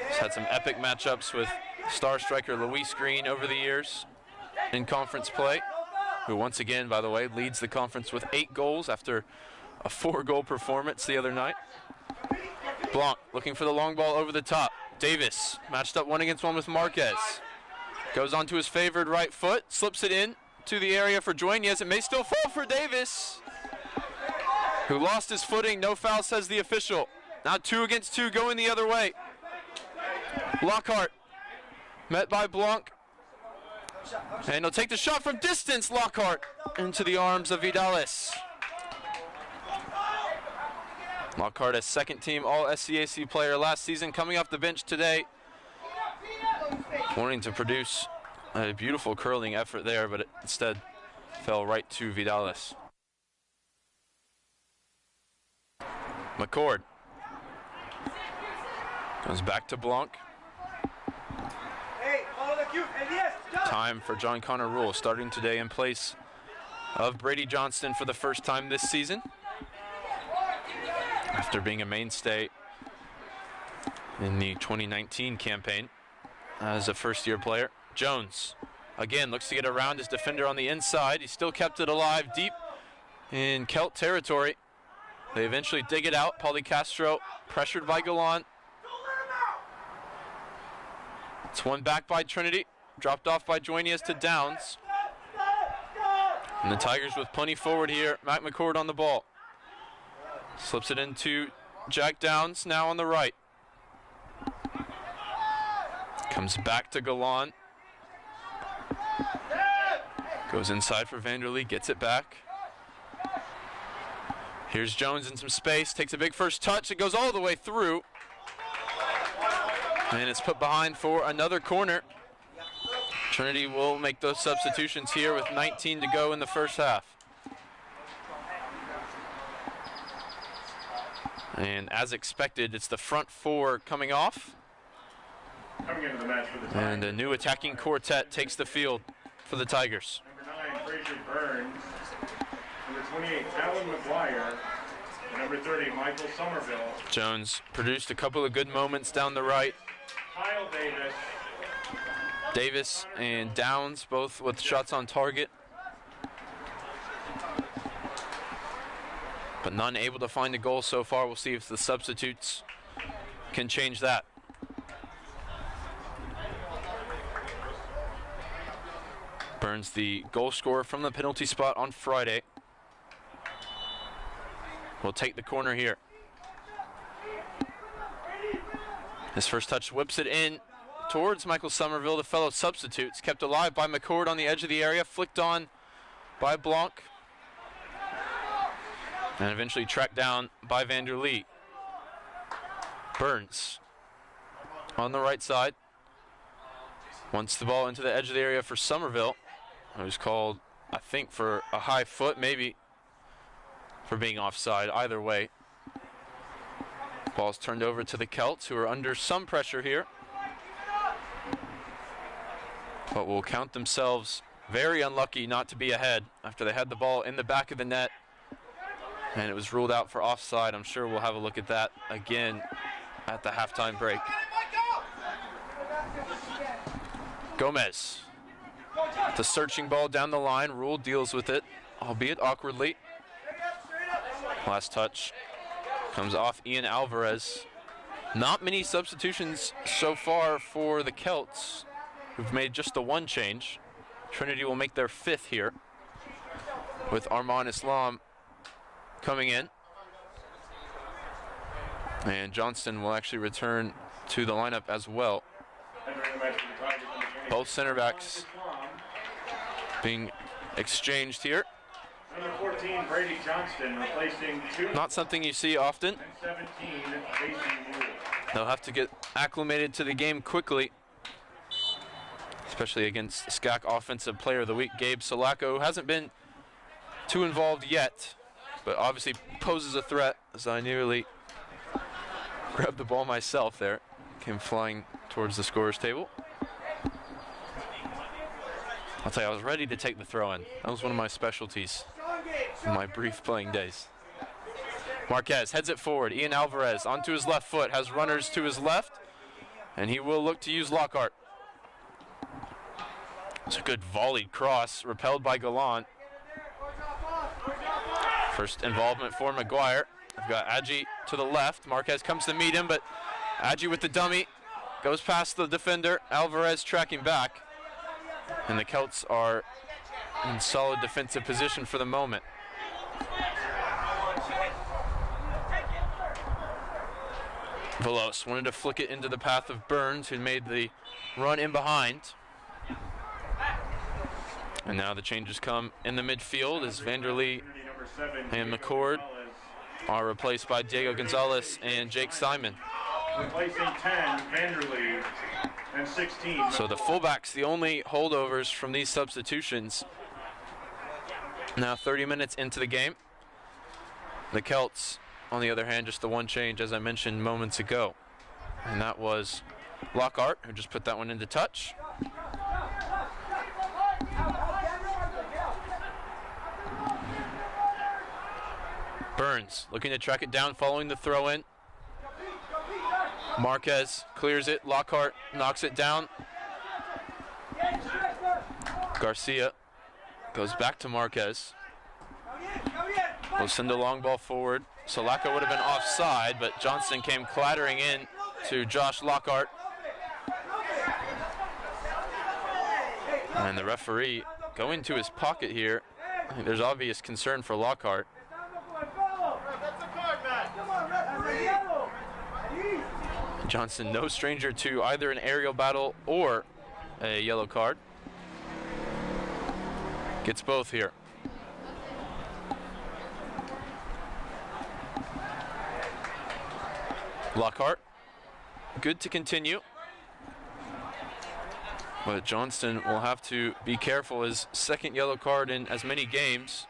He's had some epic matchups with star striker Luis Green over the years in conference play, who once again, by the way, leads the conference with 8 goals after a 4-goal performance the other night. Blanc looking for the long ball over the top. Davis matched up 1-against-1 with Marquez. Goes onto his favored right foot, slips it in to the area for Duenas. It may still fall for Davis, who lost his footing. No foul, says the official. Now 2 against 2 going the other way. Lockhart met by Blanc. And he'll take the shot from distance. Lockhart into the arms of Vidales. Lockhart, a second-team All-SCAC player last season, coming off the bench today, wanting to produce a beautiful curling effort there, but it instead fell right to Vidales. McCord goes back to Blanc. Time for John Connor Rule, starting today in place of Brady Johnston for the first time this season, after being a mainstay in the 2019 campaign as a first-year player. Jones again looks to get around his defender on the inside. He still kept it alive deep in Celt territory. They eventually dig it out. Pauly Castro pressured by Galan. It's won back by Trinity. Dropped off by Duenas to Downs. And the Tigers with plenty forward here. Matt McCord on the ball. Slips it into Jack Downs, now on the right. Comes back to Galan. Goes inside for Vanderlee, gets it back. Here's Jones in some space, takes a big first touch. It goes all the way through. And it's put behind for another corner. Trinity will make those substitutions here with 19 to go in the first half. And as expected, it's the front 4 coming off. Coming into the match for the Tigers. And a new attacking quartet takes the field for the Tigers. Number 9, Fraser Burns. Number 28, Alan McGuire. And number 30, Michael Somerville. Jones produced a couple of good moments down the right. Kyle Davis. Davis and Downs both with shots on target, but none able to find a goal so far. We'll see if the substitutes can change that. Burns, the goal scorer from the penalty spot on Friday, will take the corner here. His first touch whips it in towards Michael Somerville, the fellow substitutes. Kept alive by McCord on the edge of the area, flicked on by Blanc, and eventually tracked down by Vanderlee. Burns on the right side. Wants the ball into the edge of the area for Somerville, who's called, I think, for a high foot, maybe for being offside. Either way, ball's turned over to the Celts, who are under some pressure here, but will count themselves very unlucky not to be ahead after they had the ball in the back of the net and it was ruled out for offside. I'm sure we'll have a look at that again at the halftime break. Gomez The searching ball down the line. Rule deals with it, albeit awkwardly. Last touch comes off Ian Alvarez. Not many substitutions so far for the Celts, who've made just the one change. Trinity will make their 5th here, with Arman Islam coming in. And Johnston will actually return to the lineup as well. Both center backs being exchanged here. Number 14, Brady Johnston, replacing 2. Not something you see often. And 17, Jason Moore. They'll have to get acclimated to the game quickly, especially against SCAC Offensive Player of the Week, Gabe Solacco, who hasn't been too involved yet, but obviously poses a threat, as I nearly grabbed the ball myself there. Came flying towards the scorer's table. I'll tell you, I was ready to take the throw in. That was one of my specialties in my brief playing days. Marquez heads it forward. Ian Alvarez onto his left foot, has runners to his left, and he will look to use Lockhart. It's a good volleyed cross, repelled by Gallant. First involvement for McGuire. We've got Adji to the left. Marquez comes to meet him, but Adji with the dummy goes past the defender. Alvarez tracking back. And the Celts are in solid defensive position for the moment. Velos wanted to flick it into the path of Burns, who made the run in behind. And now the changes come in the midfield as Vanderlee and McCord are replaced by Diego Gonzalez and Jake Simon. Replacing 10, Vanderlee, and 16. So the fullbacks, the only holdovers from these substitutions. Now 30 minutes into the game. The Celts, on the other hand, just the one change, as I mentioned moments ago. And that was Lockhart, who just put that one into touch. Burns looking to track it down following the throw-in. Marquez clears it. Lockhart knocks it down. Garcia goes back to Marquez. Will send a long ball forward. Solacco would have been offside, but Johnston came clattering in to Josh Lockhart. And the referee going to his pocket here. I think there's obvious concern for Lockhart. Johnston, no stranger to either an aerial battle or a yellow card. Gets both here. Lockhart, good to continue. But Johnston will have to be careful. His second yellow card in as many games.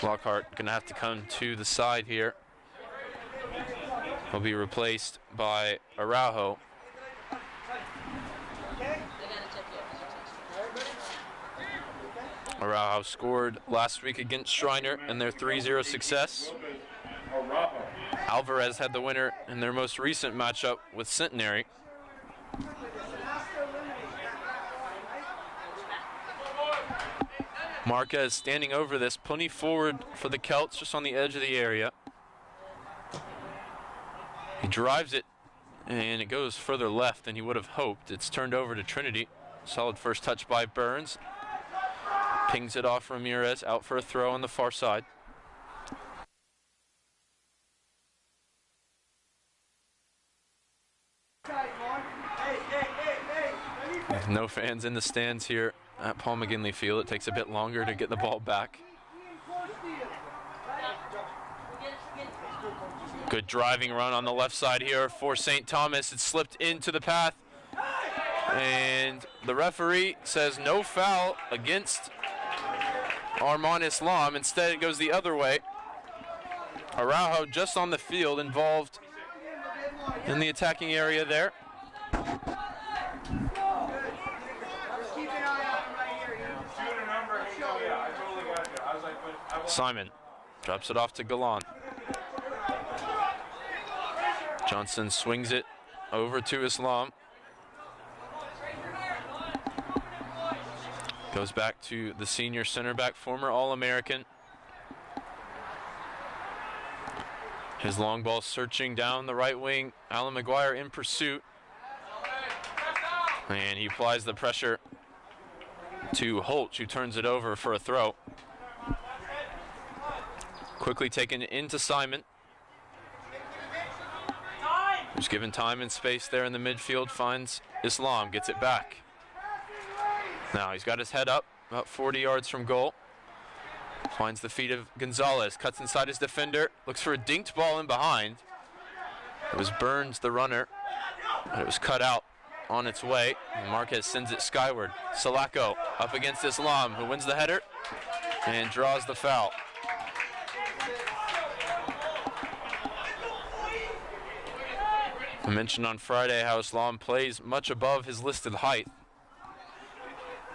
Lockhart gonna have to come to the side here. He'll be replaced by Araujo. Araujo scored last week against Shriner in their 3-0 success. Alvarez had the winner in their most recent matchup with Centenary. Marquez standing over this, plenty forward for the Celts, just on the edge of the area. He drives it, and it goes further left than he would have hoped. It's turned over to Trinity. Solid first touch by Burns. Pings it off Ramirez, out for a throw on the far side. No fans in the stands here at Paul McGinley Field. It takes a bit longer to get the ball back. Good driving run on the left side here for St. Thomas. It slipped into the path, and the referee says no foul against Arman Islam. Instead, it goes the other way. Araujo just on the field, involved in the attacking area there. Simon drops it off to Galan. Johnson swings it over to Islam. Goes back to the senior center back, former All-American. His long ball searching down the right wing. Alan McGuire in pursuit. And he applies the pressure to Holt, who turns it over for a throw. Quickly taken into Simon, who's given time and space there in the midfield, finds Islam, gets it back. Now he's got his head up, about 40 yards from goal. Finds the feet of Gonzalez, cuts inside his defender, looks for a dinked ball in behind. It was Burns, the runner, but it was cut out on its way. And Marquez sends it skyward. Salako up against Islam, who wins the header and draws the foul. I mentioned on Friday how Islam plays much above his listed height.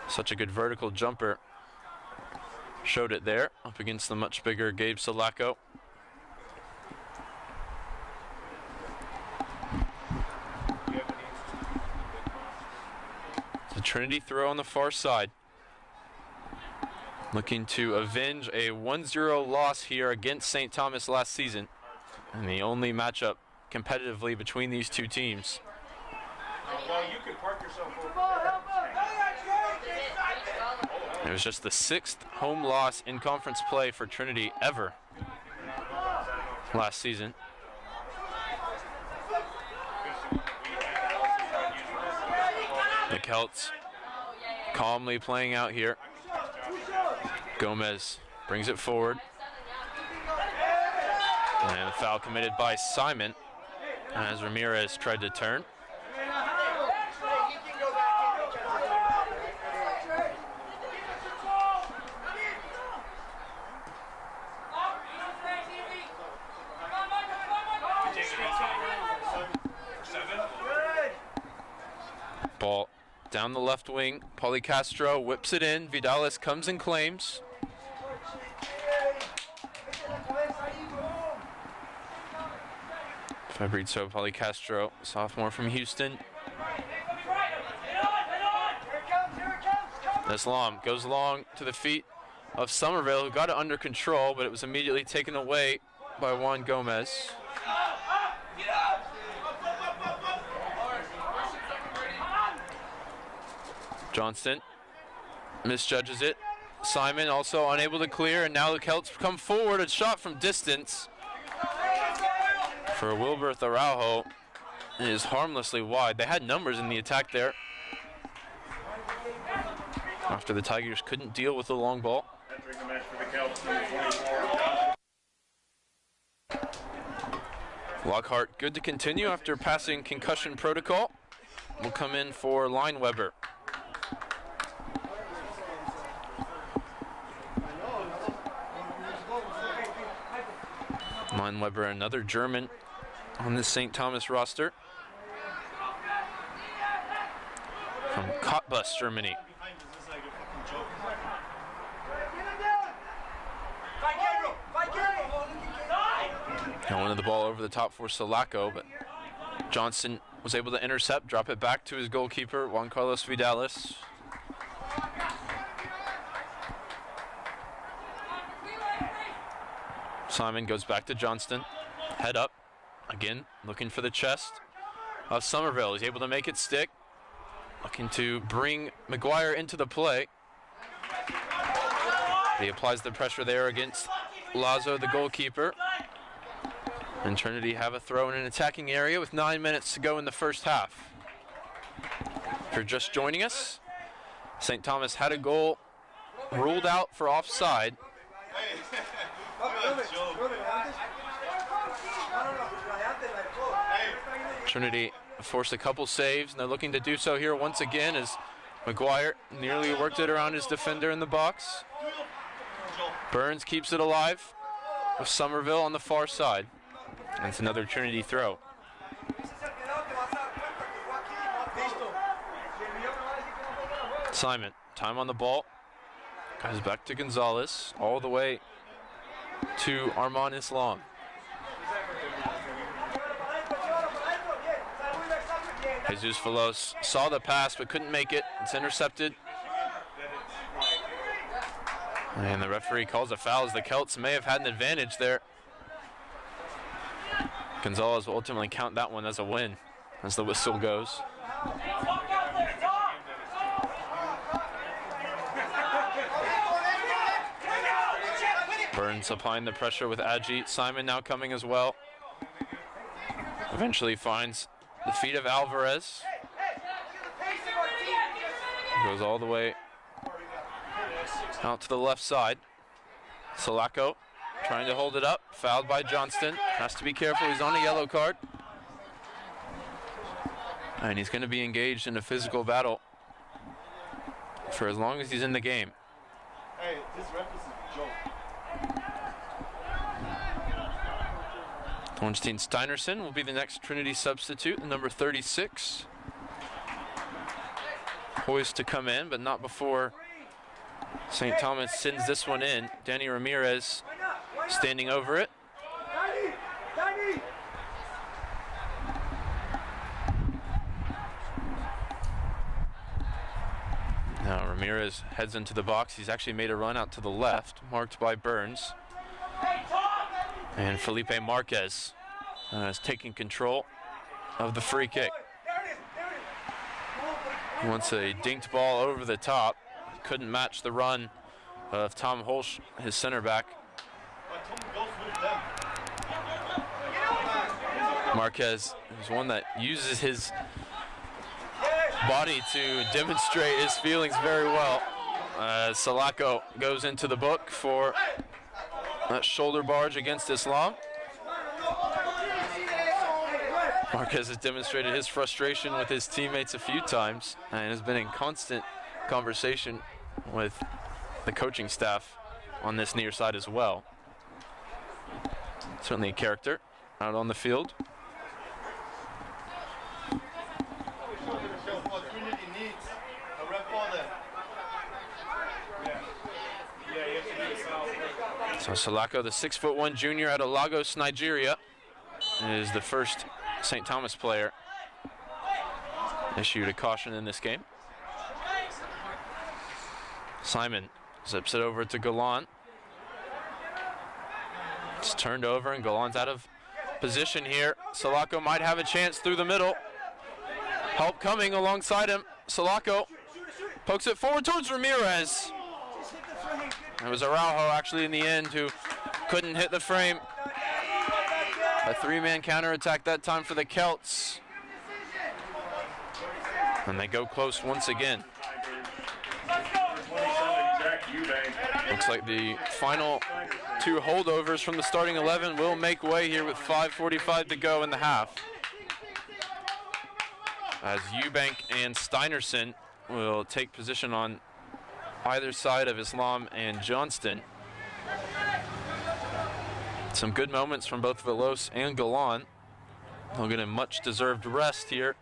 Such a good vertical jumper. Showed it there, up against the much bigger Gabe Salako. The Trinity throw on the far side. Looking to avenge a 1-0 loss here against St. Thomas last season. And the only matchup competitively between these two teams. Well, you can park yourself over. It was just the 6th home loss in conference play for Trinity ever last season. The Celts calmly playing out here. Gomez brings it forward. And the foul committed by Simon as Ramirez tried to turn. Ball down the left wing. Pauly Castro whips it in. Vidalis comes and claims. Fabrizio Pauly Castro, sophomore from Houston. Islam goes long to the feet of Somerville, who got it under control, but it was immediately taken away by Juan Gomez. Johnston misjudges it. Simon also unable to clear, and now the Celts come forward. A shot from distance for Wilberth Araujo is harmlessly wide. They had numbers in the attack there after the Tigers couldn't deal with the long ball. Entering the match for the Celts, number 24. Lockhart good to continue after passing concussion protocol. Will come in for Lineweber. Lineweber, another German on this St. Thomas roster. From Cottbus, Germany. Now wanted the ball over the top for Salako, but Johnson was able to intercept, drop it back to his goalkeeper, Juan Carlos Vidalis. Simon goes back to Johnston, head up, again, looking for the chest of Somerville. He's able to make it stick, looking to bring McGuire into the play. He applies the pressure there against Lazo, the goalkeeper. And Trinity have a throw in an attacking area with 9 minutes to go in the first half. If you're just joining us, St. Thomas had a goal ruled out for offside. Trinity forced a couple saves, and they're looking to do so here once again as McGuire nearly worked it around his defender in the box. Burns keeps it alive with Somerville on the far side. And it's another Trinity throw. Simon, time on the ball. Goes back to Gonzalez, all the way to Arman Islam. Jesus Velos saw the pass but couldn't make it. It's intercepted. And the referee calls a foul as the Celts may have had an advantage there. Gonzalez will ultimately count that one as a win as the whistle goes. Burns applying the pressure with Adji. Simon now coming as well. Eventually finds the feet of Alvarez. Goes all the way out to the left side. Salako trying to hold it up. Fouled by Johnston. Has to be careful. He's on a yellow card. And he's going to be engaged in a physical battle for as long as he's in the game. Hey, this ref is a joke. Thornstein Steinerson will be the next Trinity substitute, the number 36. Poised to come in, but not before St. Thomas sends this one in. Danny Ramirez standing over it. Now Ramirez heads into the box. He's actually made a run out to the left, marked by Burns. And Felipe Marquez is taking control of the free kick. He wants a dinked ball over the top. Couldn't match the run of Tom Holsch, his center back. Marquez is one that uses his body to demonstrate his feelings very well. Salako goes into the book for that shoulder barge against Islam. Marquez has demonstrated his frustration with his teammates a few times and has been in constant conversation with the coaching staff on this near side as well. Certainly a character out on the field. So Salako, the 6'1" junior out of Lagos, Nigeria, is the first St. Thomas player issued a caution in this game. Simon zips it over to Galan. It's turned over and Galan's out of position here. Salako might have a chance through the middle. Help coming alongside him. Salako pokes it forward towards Ramirez. It was Araujo actually in the end who couldn't hit the frame. A three-man counterattack that time for the Celts. And they go close once again. Looks like the final two holdovers from the starting 11 will make way here with 5:45 to go in the half. As Eubank and Steinerson will take position on either side of Islam and Johnston. Some good moments from both Velos and Galan. They'll get a much-deserved rest here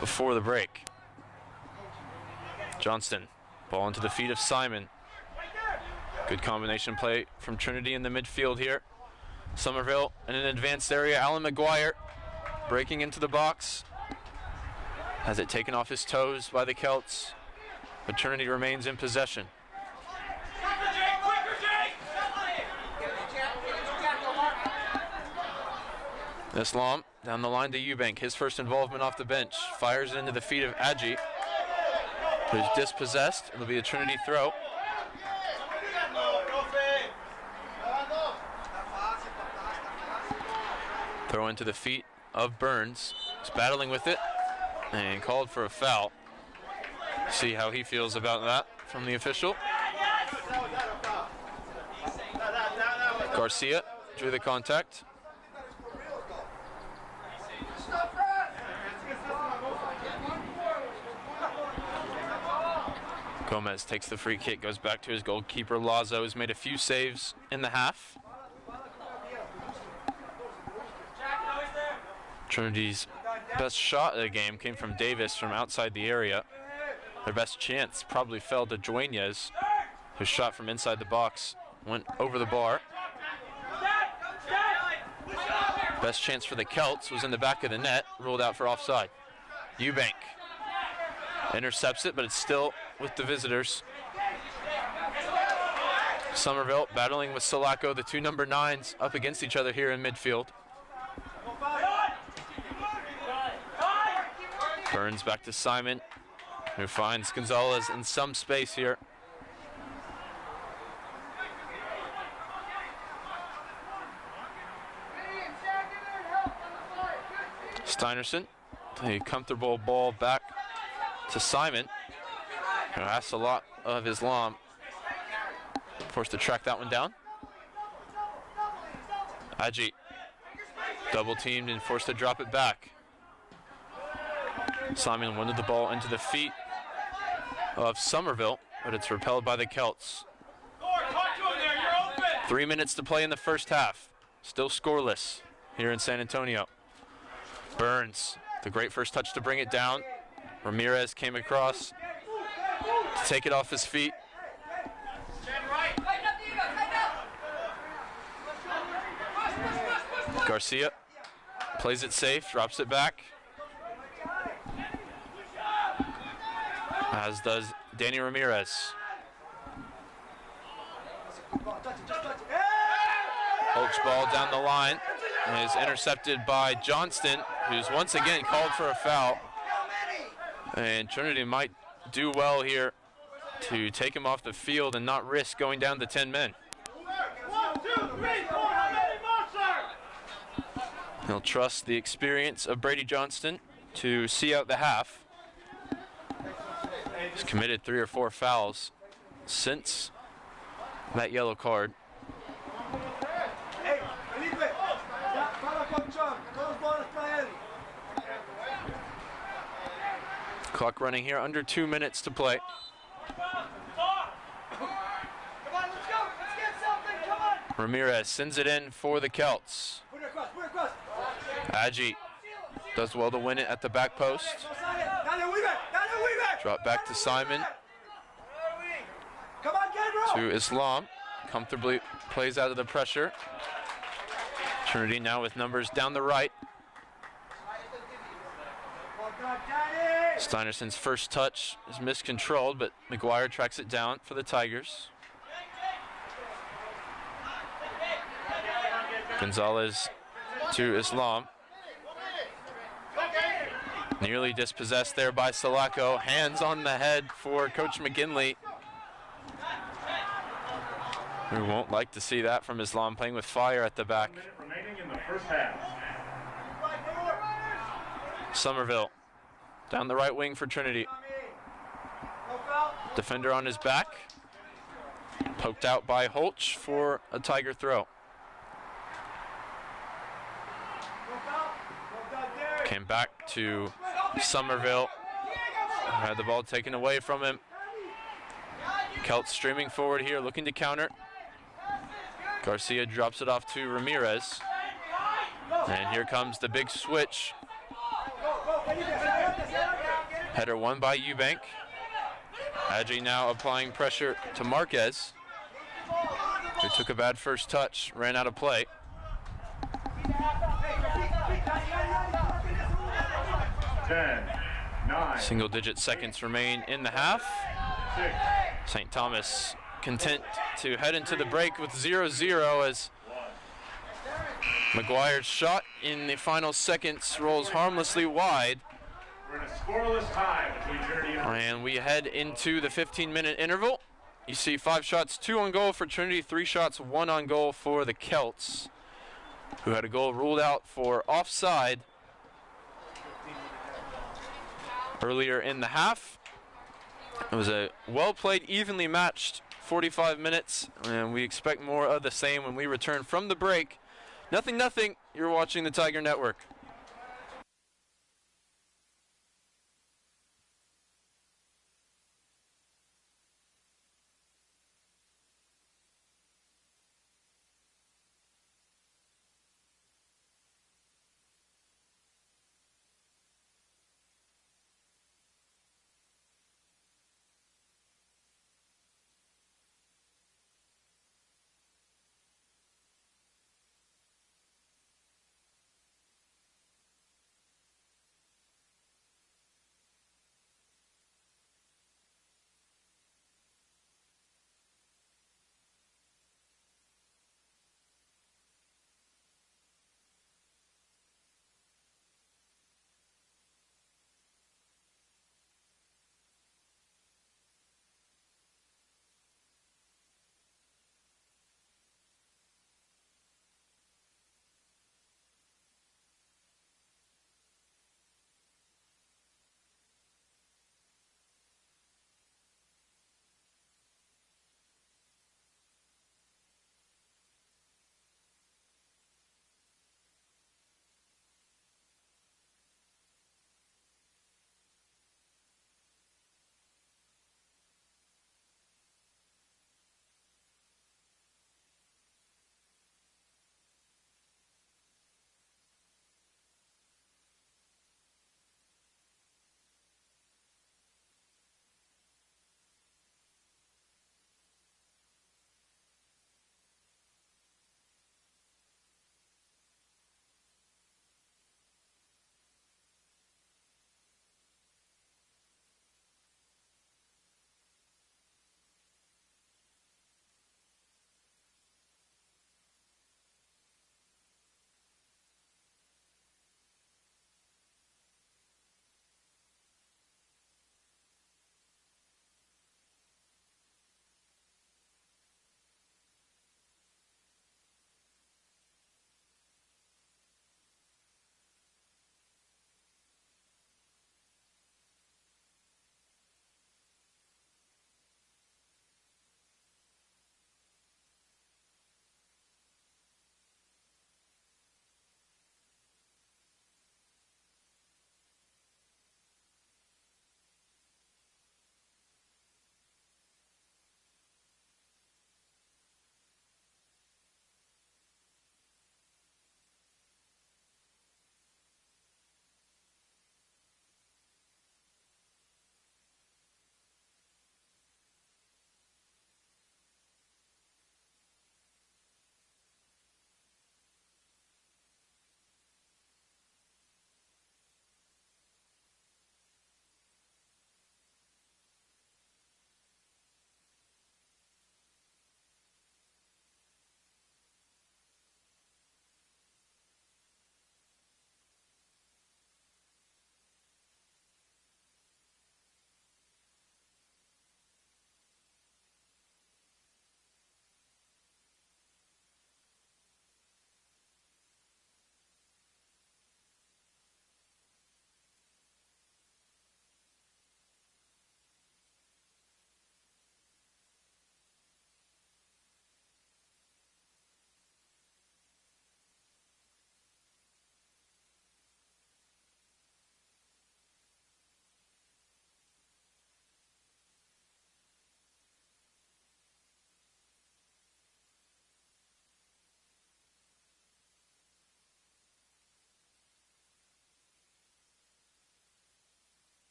before the break. Johnston, ball into the feet of Simon. Good combination play from Trinity in the midfield here. Somerville in an advanced area. Alan McGuire breaking into the box. Has it taken off his toes by the Celts, but Trinity remains in possession. Islam down the line to Eubank. His first involvement off the bench. Fires it into the feet of Adji, who's dispossessed. It'll be a Trinity throw. Throw into the feet of Burns. He's battling with it and called for a foul. See how he feels about that from the official. Garcia drew the contact. Gomez takes the free kick, goes back to his goalkeeper. Lazo has made a few saves in the half. Trinity's best shot of the game came from Davis from outside the area. Their best chance probably fell to Duenas, His shot from inside the box went over the bar. Best chance for the Celts was in the back of the net, ruled out for offside. Eubank intercepts it, but it's still with the visitors. Somerville battling with Sulaco, the two number 9s up against each other here in midfield. Burns back to Simon, who finds Gonzalez in some space here. Steinerson, a comfortable ball back to Simon, who asks a lot of Islam. Forced to track that one down. Ajit, double teamed and forced to drop it back. Simon wanted the ball into the feet of Somerville, but it's repelled by the Celts. 3 minutes to play in the first half. Still scoreless here in San Antonio. Burns, the great first touch to bring it down. Ramirez came across to take it off his feet. Garcia plays it safe, drops it back. As does Danny Ramirez. Holt's ball down the line and is intercepted by Johnston, who's once again called for a foul. And Trinity might do well here to take him off the field and not risk going down to 10 men. He'll trust the experience of Brady Johnston to see out the half. He's committed 3 or 4 fouls since that yellow card. Clock running here, under 2 minutes to play. Ramirez sends it in for the Celts. Ajit does well to win it at the back post. Drop back to Simon. To Islam. Comfortably plays out of the pressure. Trinity now with numbers down the right. Steinerson's first touch is miscontrolled, but McGuire tracks it down for the Tigers. Gonzalez to Islam. Nearly dispossessed there by Sulaco. Hands on the head for Coach McGinley, who won't like to see that from Islam, playing with fire at the back. 1 minute remaining in the first half. Somerville down the right wing for Trinity. Defender on his back. Poked out by Holtz for a Tiger throw. Came back to Somerville. Had the ball taken away from him. Celts streaming forward here, looking to counter. Garcia drops it off to Ramirez. And here comes the big switch. Header won by Eubank. Hadji now applying pressure to Marquez, who took a bad first touch, ran out of play. Single-digit seconds remain in the half. St. Thomas content to head into the break with 0-0 as McGuire's shot in the final seconds rolls harmlessly wide. We're in a scoreless tie between Trinity and we head into the 15-minute interval. You see 5 shots, 2 on goal for Trinity, 3 shots, 1 on goal for the Celts, who had a goal ruled out for offside earlier in the half. It was a well-played, evenly matched 45 minutes, and we expect more of the same when we return from the break. 0-0, you're watching the Tiger Network.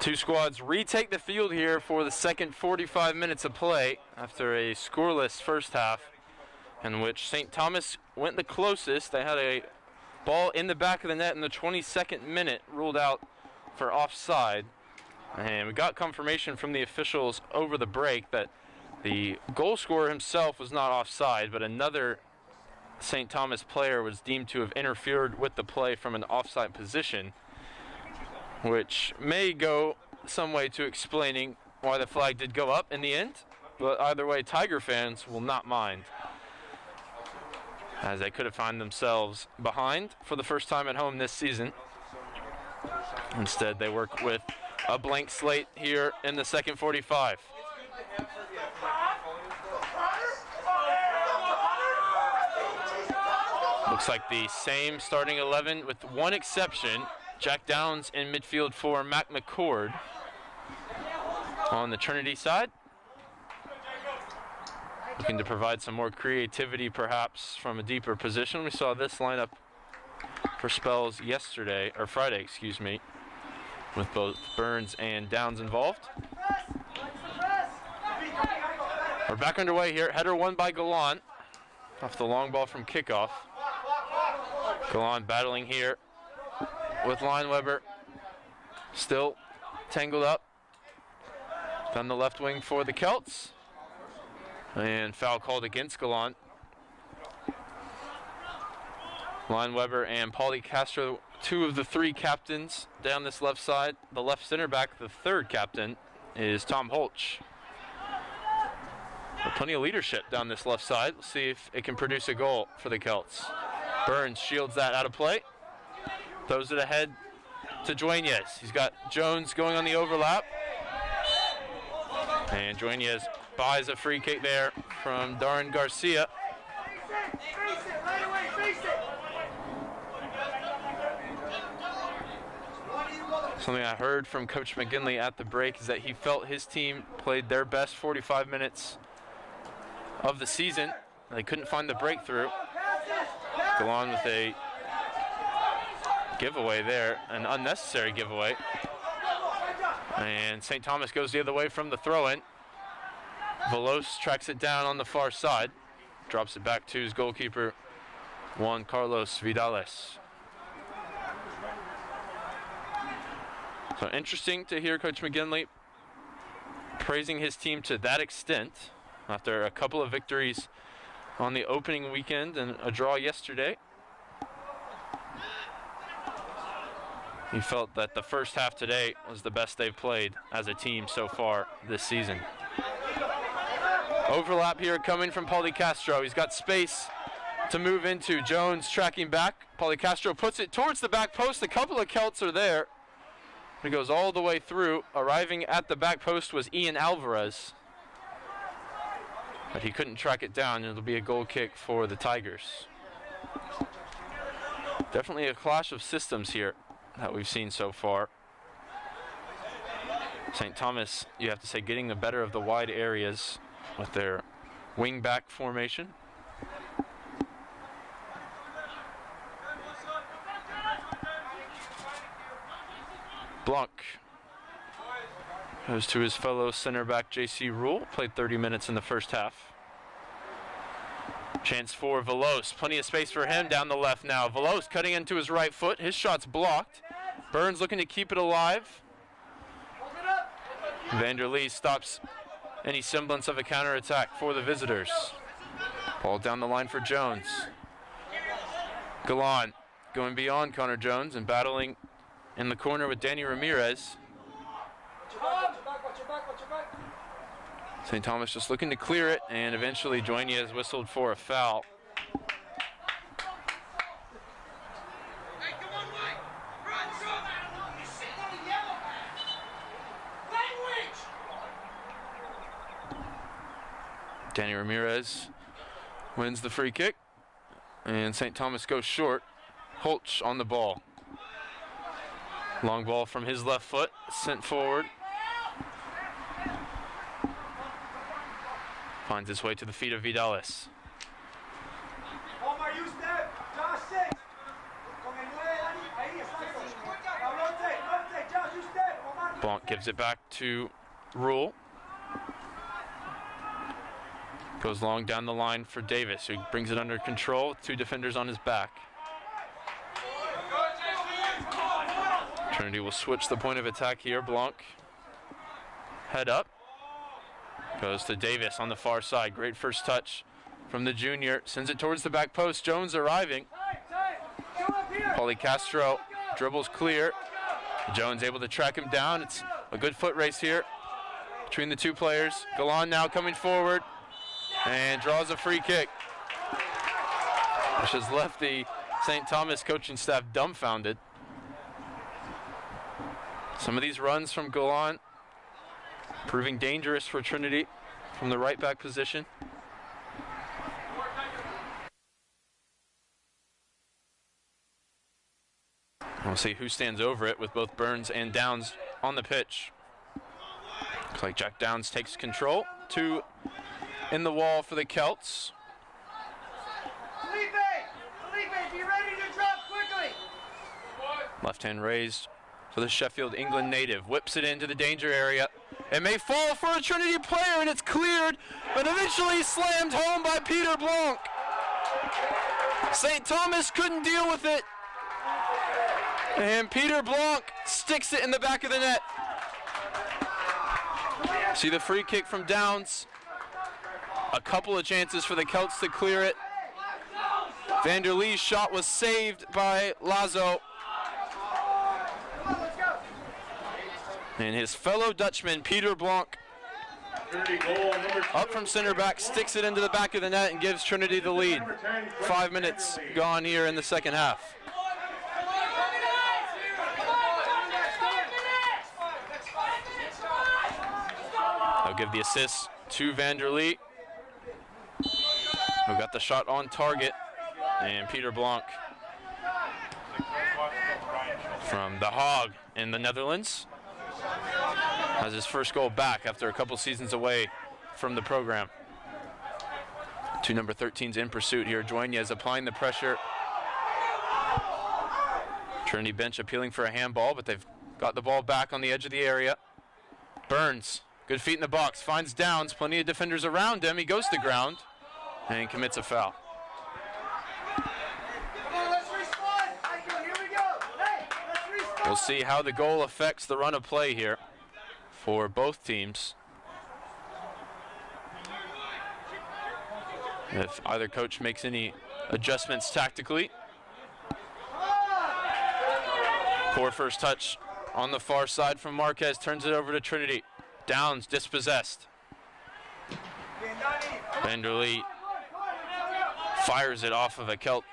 Two squads retake the field here for the second 45 minutes of play after a scoreless first half in which St. Thomas went the closest. They had a ball in the back of the net in the 22nd minute ruled out for offside. And we got confirmation from the officials over the break that the goal scorer himself was not offside, but another St. Thomas player was deemed to have interfered with the play from an offside position, which may go some way to explaining why the flag did go up in the end. But either way, Tiger fans will not mind, as they could have found themselves behind for the first time at home this season. Instead, they work with a blank slate here in the second 45. Looks like the same starting 11 with one exception. Jack Downs in midfield for Mac McCord on the Trinity side. Looking to provide some more creativity perhaps from a deeper position. We saw this lineup for spells Friday, excuse me, with both Burns and Downs involved. We're back underway here. Header won by Gallant off the long ball from kickoff. Gallant battling here with Lineweber, still tangled up down the left wing for the Celts, and foul called against Gallant. Lineweber and Paulie Castro, two of the three captains down this left side. The left center back, the third captain, is Tom Holch. Plenty of leadership down this left side. We'll see if it can produce a goal for the Celts. Burns shields that out of play. Throws it ahead to Dueñez. He's got Jones going on the overlap. And Dueñez buys a free kick there from Darren Garcia. Something I heard from Coach McGinley at the break is that he felt his team played their best 45 minutes of the season. They couldn't find the breakthrough. Go on with a giveaway there, an unnecessary giveaway. And St. Thomas goes the other way from the throw-in. Veloz tracks it down on the far side. Drops it back to his goalkeeper, Juan Carlos Vidales. So interesting to hear Coach McGinley praising his team to that extent after a couple of victories on the opening weekend and a draw yesterday. He felt that the first half today was the best they've played as a team so far this season. Overlap here coming from Paulie Castro. He's got space to move into. Jones tracking back. Paulie Castro puts it towards the back post. A couple of Celts are there. He goes all the way through. Arriving at the back post was Ian Alvarez, but he couldn't track it down. It'll be a goal kick for the Tigers. Definitely a clash of systems here that we've seen so far. St. Thomas, you have to say, getting the better of the wide areas with their wing-back formation. Blanc goes to his fellow center back J.C. Rule. Played 30 minutes in the first half. Chance for Veloz. Plenty of space for him down the left now. Veloz cutting into his right foot. His shot's blocked. Burns looking to keep it alive. Vanderlee stops any semblance of a counterattack for the visitors. Ball down the line for Jones. Gallant going beyond Connor Jones and battling in the corner with Danny Ramirez. St. Thomas just looking to clear it, and eventually Dueñez whistled for a foul. Danny Ramirez wins the free kick, and St. Thomas goes short. Holch on the ball. Long ball from his left foot, sent forward. Finds its way to the feet of Vidales. Blanc gives it back to Rule. Goes long down the line for Davis, who brings it under control with 2 defenders on his back. Trinity will switch the point of attack here. Blanc, head up. Goes to Davis on the far side. Great first touch from the junior. Sends it towards the back post. Jones arriving. Pauly Castro dribbles clear. Jones able to track him down. It's a good foot race here between the 2 players. Galan now coming forward and draws a free kick, which has left the St. Thomas coaching staff dumbfounded. Some of these runs from Galan proving dangerous for Trinity from the right back position. We'll see who stands over it with both Burns and Downs on the pitch. Looks like Jack Downs takes control. 2 in the wall for the Celts. Felipe, be ready to drop quickly. Left hand raised for the Sheffield, England native. Whips it into the danger area. It may fall for a Trinity player, and it's cleared, but eventually slammed home by Peter Blanc. St. Thomas couldn't deal with it, and Peter Blanc sticks it in the back of the net. See the free kick from Downs. A couple of chances for the Celts to clear it. Vanderlee's shot was saved by Lazo. And his fellow Dutchman, Peter Blanc, up from center back, sticks it into the back of the net and gives Trinity the lead. 5 minutes gone here in the second half. They'll give the assist to Vanderlee, who got the shot on target, and Peter Blanc from The Hague in the Netherlands has his first goal back after a couple seasons away from the program. 2 number 13s in pursuit here. Dueñas applying the pressure. Trinity bench appealing for a handball, but they've got the ball back on the edge of the area. Burns, good feet in the box, finds Downs, plenty of defenders around him. He goes to ground and commits a foul. We'll see how the goal affects the run of play here for both teams. If either coach makes any adjustments tactically. Poor first touch on the far side from Marquez, turns it over to Trinity. Downs dispossessed. Vanderlee fires it off of a Celt,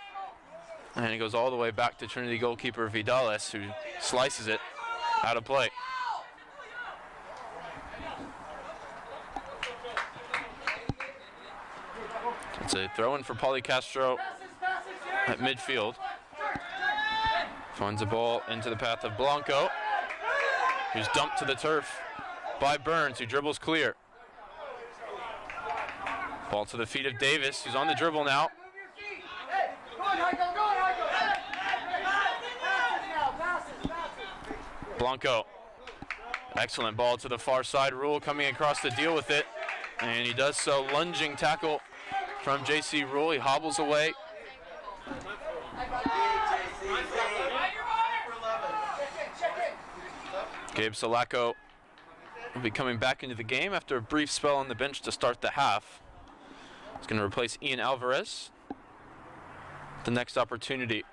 and it goes all the way back to Trinity goalkeeper Vidales, who slices it out of play. It's a throw-in for Pauly Castro at midfield. Finds the ball into the path of Blanco, who's dumped to the turf by Burns, who dribbles clear. Ball to the feet of Davis, who's on the dribble now. Blanco, excellent ball to the far side. Rule coming across to deal with it, and he does so. Lunging tackle from J.C. Rule. He hobbles away. Gabe Salako will be coming back into the game after a brief spell on the bench to start the half. He's going to replace Ian Alvarez. The next opportunity.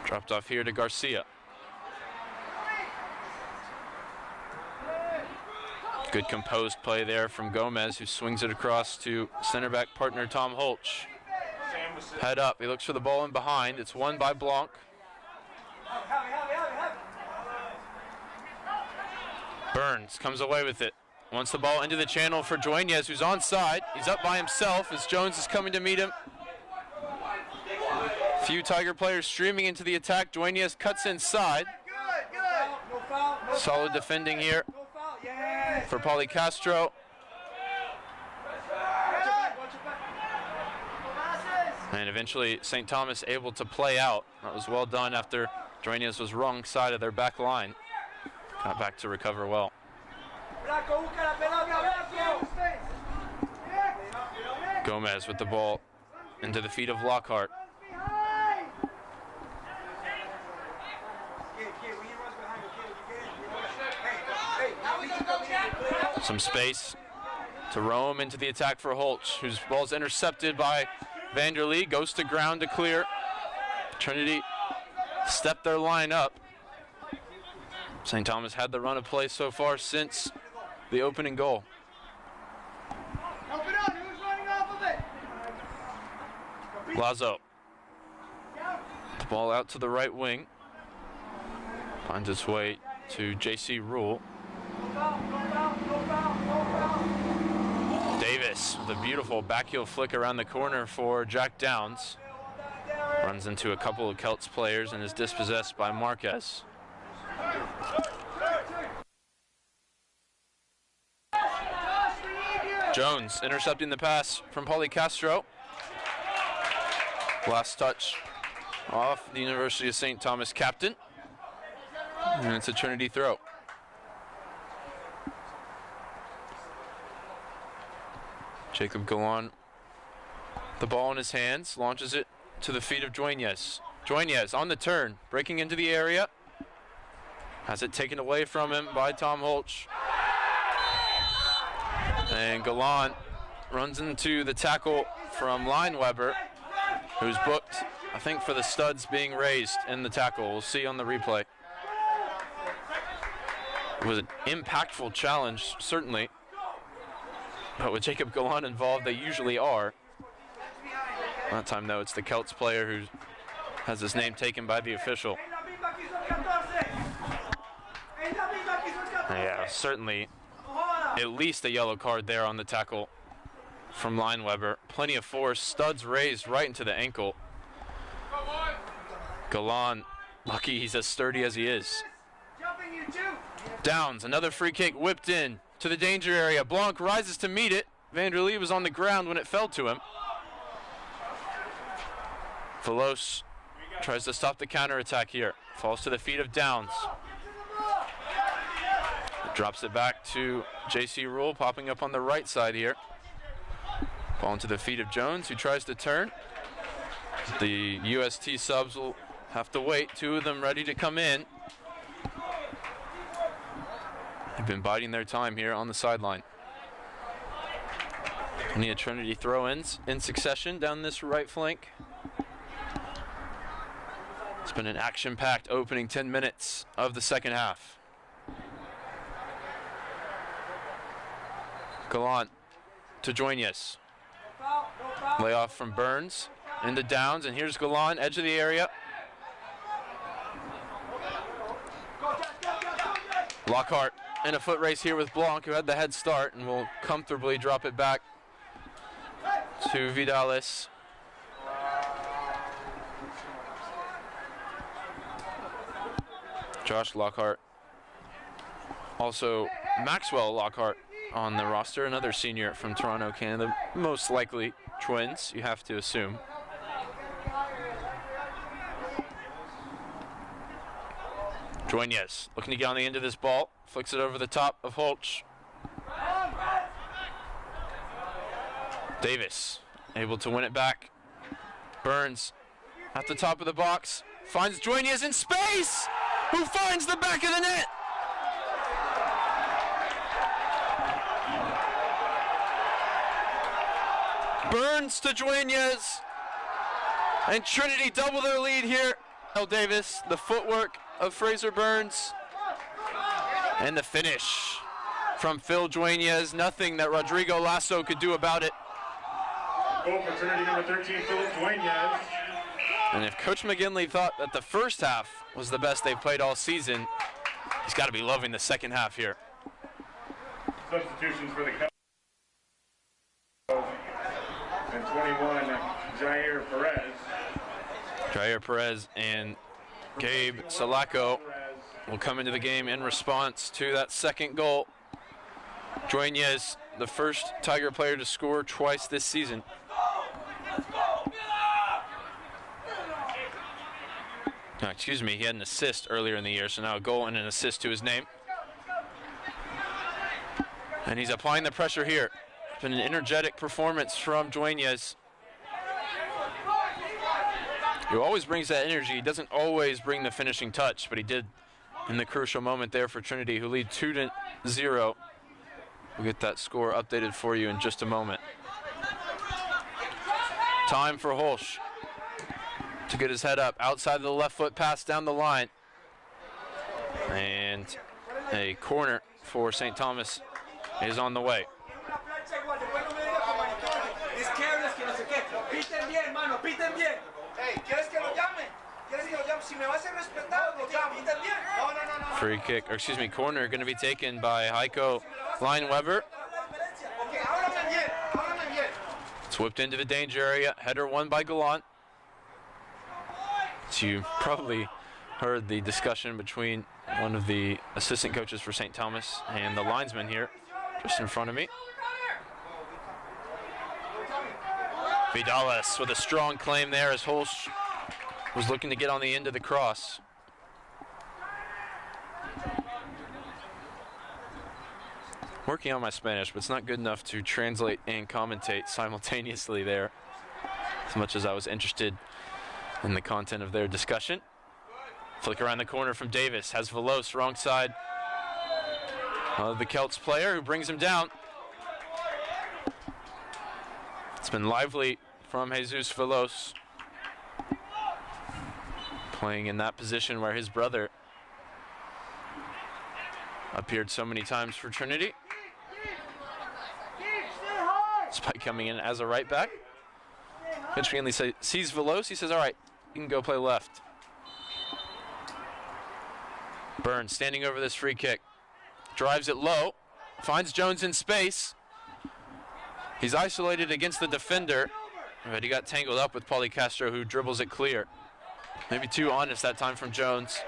Dropped off here to Garcia. Good composed play there from Gomez, who swings it across to center back partner Tom Holch. Head up, he looks for the ball in behind. It's won by Blanc. Burns comes away with it. Wants the ball into the channel for Dueñas, who's onside. He's up by himself as Jones is coming to meet him. Few Tiger players streaming into the attack. Dueñas cuts inside. Solid defending here for Pauly Castro. And eventually St. Thomas able to play out. That was well done after Dueñas was wrong side of their back line. got back to recover well. Gomez with the ball into the feet of Lockhart. Some space to roam into the attack for Holtz, whose ball's intercepted by Vanderlee, goes to ground to clear. Trinity stepped their line up. St. Thomas had the run of play so far since the opening goal. Lazo. The ball out to the right wing. Finds its way to J.C. Rule. Davis with a beautiful backheel flick around the corner for Jack Downs. Runs into a couple of Celts players and is dispossessed by Marquez. Jones intercepting the pass from Paulie Castro. Last touch off the University of St. Thomas captain. And it's a Trinity throw. Jacob Galan, the ball in his hands, launches it to the feet of Dueñez. Dueñez on the turn, breaking into the area. Has it taken away from him by Tom Holtz. And Galan runs into the tackle from Lineweber, who's booked, I think, for the studs being raised in the tackle. We'll see on the replay. It was an impactful challenge, certainly. But with Jacob Galan involved, they usually are. That time, though, it's the Celts player who has his name taken by the official. Yeah, certainly at least a yellow card there on the tackle from Lineweber. Plenty of force, studs raised right into the ankle. Galan, lucky he's as sturdy as he is. Downs, another free kick whipped in to the danger area. Blanc rises to meet it. Vanderlee was on the ground when it fell to him. Velos tries to stop the counterattack here. Falls to the feet of Downs. Drops it back to J.C. Rule, popping up on the right side here. Ball into the feet of Jones, who tries to turn. The UST subs will have to wait. Two of them ready to come in. They've been biding their time here on the sideline. Any of Trinity throw-ins in succession down this right flank. It's been an action-packed opening 10 minutes of the second half. Gallant to Dueñez. Layoff from Burns into Downs, and here's Gallant, edge of the area. Lockhart in a foot race here with Blanc, who had the head start, and will comfortably drop it back to Vidales. Josh Lockhart. Also Maxwell Lockhart on the roster, another senior from Toronto, Canada. Most likely twins, you have to assume. Dueñez looking to get on the end of this ball. Flicks it over the top of Holtz. Davis able to win it back. Burns at the top of the box. Finds Dueñez in space, who finds the back of the net. Burns to Dueñez. And Trinity double their lead here. Davis, the footwork of Fraser Burns. And the finish from Phil Dueñez. Nothing that Rodrigo Lasso could do about it. Goal for Trinity number 13, Philip Dueñez. And if Coach McGinley thought that the first half was the best they've played all season, he's got to be loving the second half here. Substitutions for the Celts. And 21, Jair Perez. Jair Perez and Gabe Salako will come into the game in response to that second goal. Dueñez, the first Tiger player to score twice this season. Excuse me, he had an assist earlier in the year, so now a goal and an assist to his name. And he's applying the pressure here. It's been an energetic performance from Dueñas. He always brings that energy. He doesn't always bring the finishing touch, but he did in the crucial moment there for Trinity, who lead 2-0. We'll get that score updated for you in just a moment. Time for Holsch to get his head up. Outside of the left foot pass down the line. And a corner for St. Thomas is on the way. Free kick, or excuse me, corner going to be taken by Heiko Lineweber. It's whipped into the danger area. Header won by Gallant. So you probably heard the discussion between one of the assistant coaches for St. Thomas and the linesman here, just in front of me. Vidales with a strong claim there as Holsch was looking to get on the end of the cross. Working on my Spanish, but it's not good enough to translate and commentate simultaneously there, as much as I was interested in the content of their discussion. Flick around the corner from Davis, has Veloz wrong side of the Celts player, who brings him down. It's been lively from Jesus Veloz, playing in that position where his brother appeared so many times for Trinity. Despite coming in as a right back. Mitch Ganley sees Veloz, he says, all right, you can go play left. Burns standing over this free kick. Drives it low, finds Jones in space. He's isolated against the defender, but he got tangled up with Pauly Castro, who dribbles it clear. Maybe too honest that time from Jones,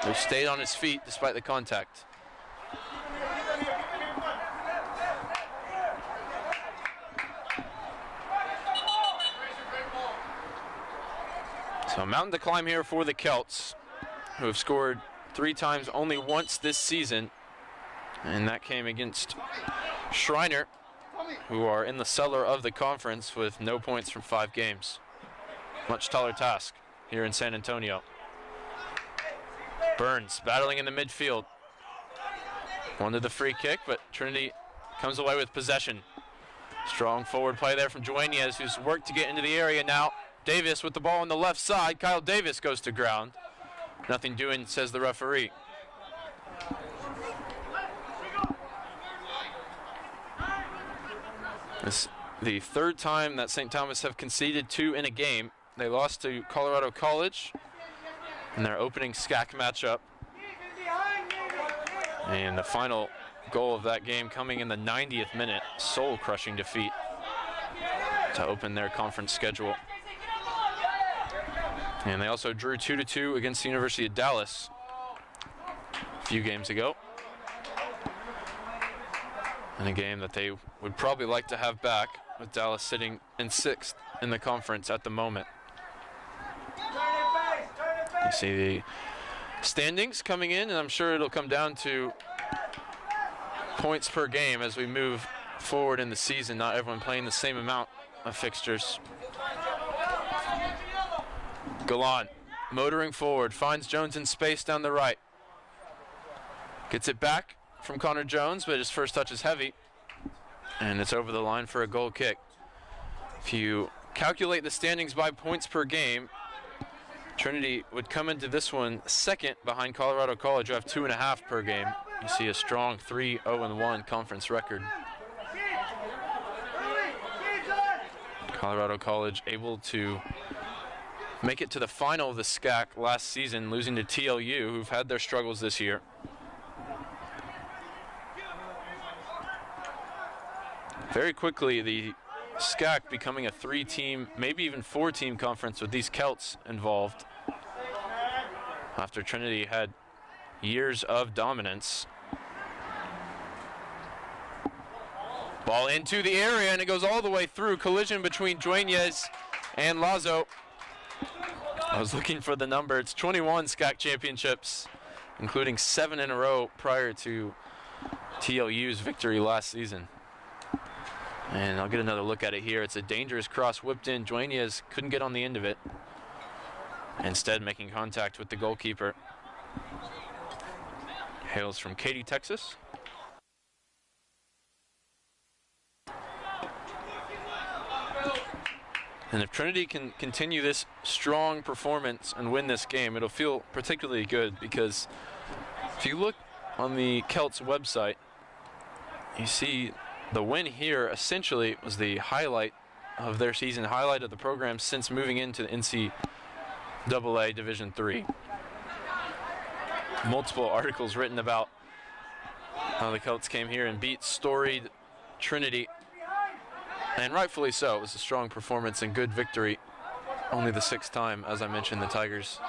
who stayed on his feet despite the contact. So a mountain to climb here for the Celts, who have scored 3 times only once this season, and that came against Schreiner, who are in the cellar of the conference with no points from 5 games. Much taller task here in San Antonio. Burns battling in the midfield. Wanted the free kick, but Trinity comes away with possession. Strong forward play there from Dueñas, who's worked to get into the area now. Davis with the ball on the left side. Kyle Davis goes to ground. Nothing doing, says the referee. This is the 3rd time that St. Thomas have conceded 2 in a game. They lost to Colorado College in their opening SCAC matchup. And the final goal of that game coming in the 90th minute, soul-crushing defeat to open their conference schedule. And they also drew 2-2 against the University of Dallas a few games ago, in a game that they would probably like to have back, with Dallas sitting in 6th in the conference at the moment. You see the standings coming in, and I'm sure it'll come down to points per game as we move forward in the season. Not everyone playing the same amount of fixtures. Gallant motoring forward, finds Jones in space down the right. Gets it back from Connor Jones, but his first touch is heavy, and it's over the line for a goal kick. If you calculate the standings by points per game, Trinity would come into this one 2nd behind Colorado College, who have 2.5 per game. You see a strong 3-0-1 conference record. Colorado College able to make it to the final of the SCAC last season, losing to TLU, who've had their struggles this year. Very quickly, the SCAC becoming a 3-team, maybe even 4-team conference with these Celts involved, after Trinity had years of dominance. Ball into the area, and it goes all the way through. Collision between Dueñas and Lazo. I was looking for the number. It's 21 SCAC championships, including 7 in a row prior to TLU's victory last season. And I'll get another look at it here. It's a dangerous cross whipped in. Dueñas couldn't get on the end of it. Instead, making contact with the goalkeeper. Hails from Katy, Texas. And if Trinity can continue this strong performance and win this game, it'll feel particularly good, because if you look on the Celts website, you see the win here essentially was the highlight of their season, highlight of the program since moving into the NCAA Division III. Multiple articles written about how the Celts came here and beat storied Trinity. And rightfully so. It was a strong performance and good victory. Only the 6th time, as I mentioned, the Tigers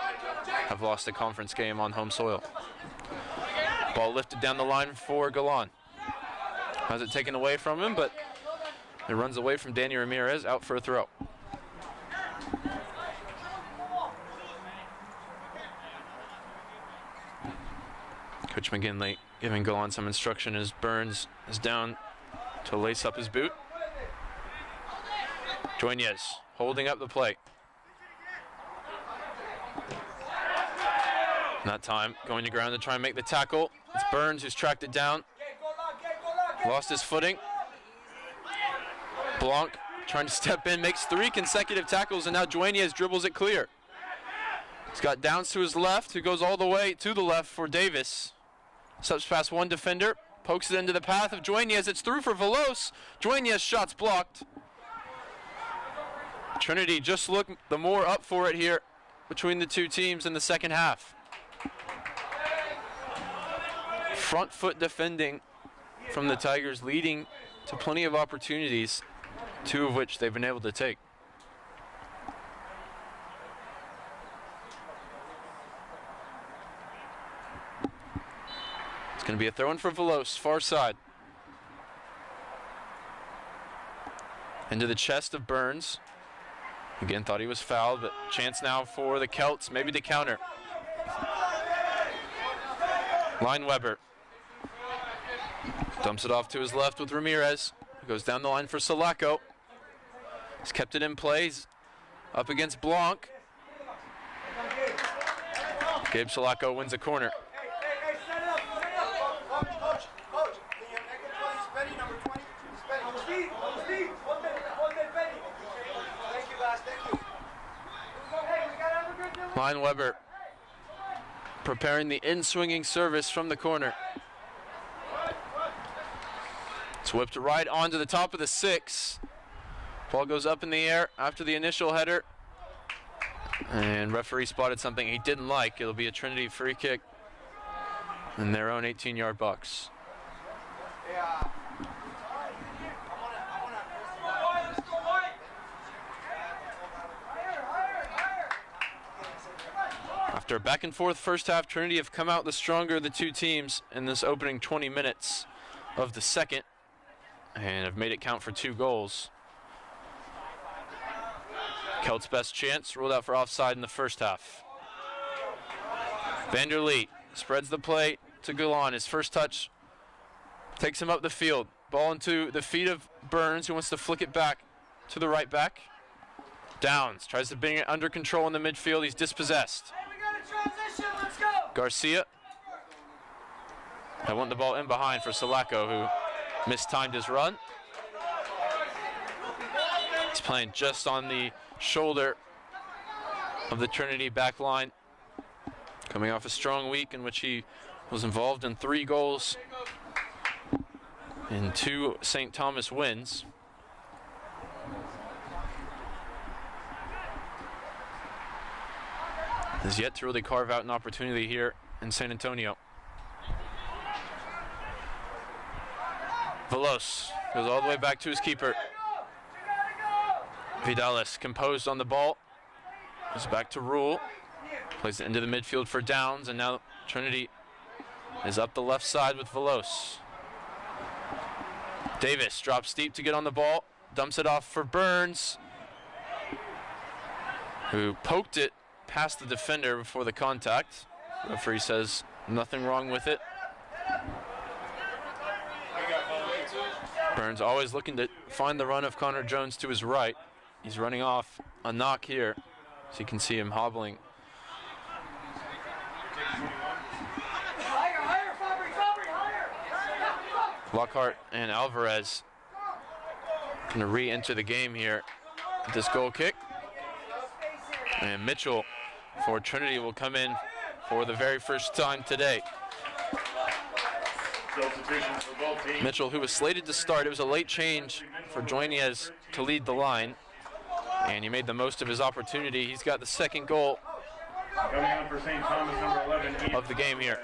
have lost a conference game on home soil. Ball lifted down the line for Galan. Has it taken away from him, but it runs away from Danny Ramirez, out for a throw. Coach McGinley giving Galan some instruction as Burns is down to lace up his boot. Dueñas holding up the play. That time going to ground to try and make the tackle. It's Burns who's tracked it down. Lost his footing. Blanc trying to step in, makes 3 consecutive tackles, and now Dueñas dribbles it clear. He's got Downs to his left, who goes all the way to the left for Davis. Steps past one defender, pokes it into the path of Dueñas. It's through for Veloz. Dueñas' shot's blocked. Trinity just looked the more up for it here between the two teams in the second half. Front foot defending from the Tigers, leading to plenty of opportunities, 2 of which they've been able to take. It's going to be a throw in for Veloz, far side. Into the chest of Burns. Again, thought he was fouled, but chance now for the Celts, maybe to counter. Line Weber. Dumps it off to his left with Ramirez. Goes down the line for Sulaco. He's kept it in play. He's up against Blanc. Gabe Sulaco wins a corner. Set it up. Coach, can you make it please? Benny, number 20. Steve, hold that Benny. Thank you, guys, thank you. Hey, we gotta have a good delivery. Line Weber preparing the in-swinging service from the corner. It's whipped right onto the top of the 6. Ball goes up in the air after the initial header. And referee spotted something he didn't like. It'll be a Trinity free kick in their own 18-yard box. After a back and forth first half, Trinity have come out the stronger of the two teams in this opening 20 minutes of the second, and have made it count for 2 goals. Celts' best chance, ruled out for offside in the first half. Vanderlee spreads the play to Galan. His first touch takes him up the field. Ball into the feet of Burns, who wants to flick it back to the right back. Downs tries to bring it under control in the midfield. He's dispossessed. Hey, we got a transition, let's go. Garcia. I want the ball in behind for Sulaco, who mistimed his run. He's playing just on the shoulder of the Trinity back line. Coming off a strong week in which he was involved in 3 goals in 2 St. Thomas wins. Has yet to really carve out an opportunity here in San Antonio. Veloz goes all the way back to his keeper. Vidales composed on the ball. Goes back to Rule. Plays it into the midfield for Downs, and now Trinity is up the left side with Veloz. Davis drops deep to get on the ball. Dumps it off for Burns, who poked it past the defender before the contact. Referee says nothing wrong with it. Burns always looking to find the run of Connor Jones to his right. He's running off a knock here, so you can see him hobbling. Lockhart and Alvarez going to re-enter the game here with this goal kick. And Mitchell for Trinity will come in for the very first time today. Substitutions for both teams. Mitchell, who was slated to start, it was a late change for Joinez to lead the line, and he made the most of his opportunity. He's got the second goal Coming on for St. Thomas, number 11. of the game here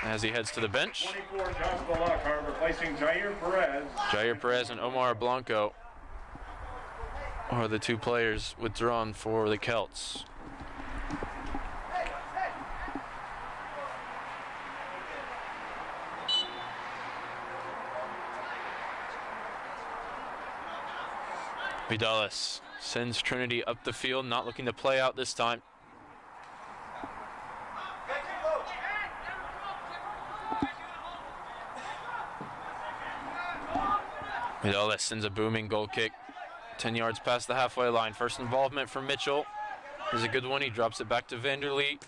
as he heads to the bench. 24, Joshua Lockhart, replacing Jair Perez. Jair Perez and Omar Blanco are the two players withdrawn for the Celts. Vidalis sends Trinity up the field, not looking to play out this time. Vidalis sends a booming goal kick 10 yards past the halfway line. First involvement for Mitchell is a good one. He drops it back to Vanderlee.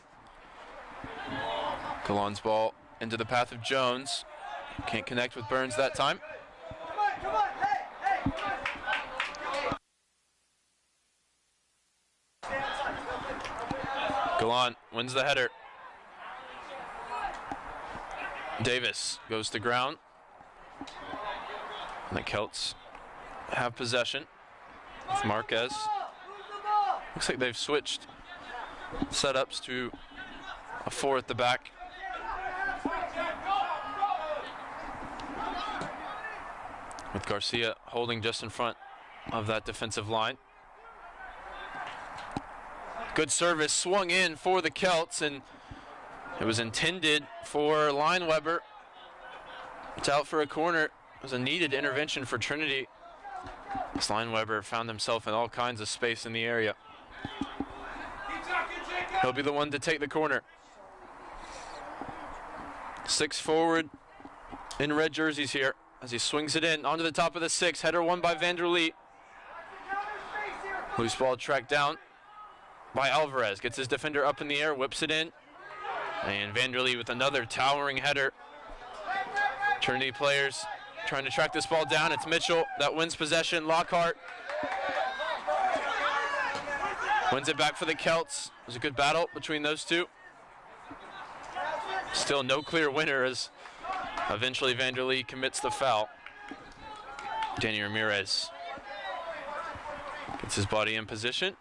Colon's ball into the path of Jones. Can't connect with Burns that time. Golan wins the header. Davis goes to ground. And the Celts have possession with Marquez. Looks like they've switched setups to a 4 at the back. With Garcia holding just in front of that defensive line. Good service swung in for the Celts, and it was intended for Lineweber. It's out for a corner. It was a needed intervention for Trinity. This Lineweber found himself in all kinds of space in the area. He'll be the one to take the corner. 6 forward in red jerseys here as he swings it in onto the top of the 6. Header won by Vanderlee. Loose ball tracked down by Alvarez. Gets his defender up in the air, whips it in. And Vanderlee with another towering header. Trinity players trying to track this ball down. It's Mitchell that wins possession. Lockhart wins it back for the Celts. It was a good battle between those two. Still no clear winner as eventually Vanderlee commits the foul. Danny Ramirez gets his body in position,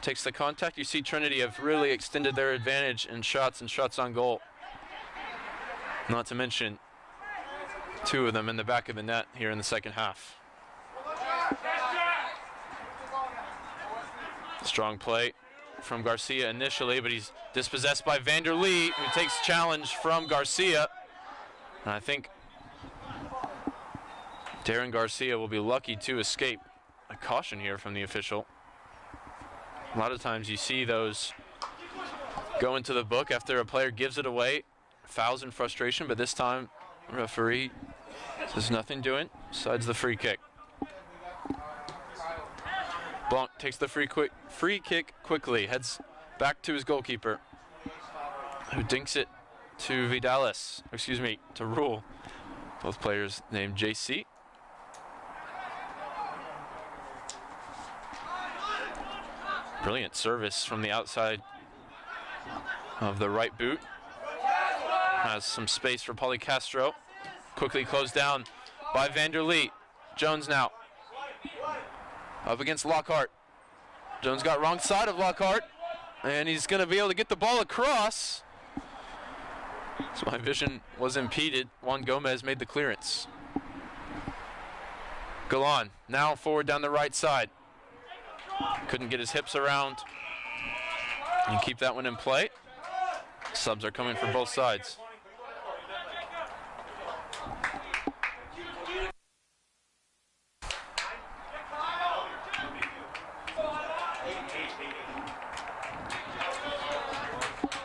takes the contact. You see Trinity have really extended their advantage in shots and shots on goal. Not to mention 2 of them in the back of the net here in the second half. Strong play from Garcia initially, but he's dispossessed by Vanderlee, who takes challenge from Garcia. And I think Darren Garcia will be lucky to escape a caution here from the official. A lot of times you see those go into the book after a player gives it away, fouls in frustration, but this time referee says nothing doing, sides the free kick. Blanc takes the free kick quickly, heads back to his goalkeeper, who dinks it to Vidalis, to Rule. Both players named JC. Brilliant service from the outside of the right boot. Has some space for Pauly Castro. Quickly closed down by Vanderlee. Jones now up against Lockhart. Jones got wrong side of Lockhart, and he's going to be able to get the ball across. So my vision was impeded. Juan Gomez made the clearance. Golan now forward down the right side. Couldn't get his hips around. And keep that one in play. Subs are coming for both sides.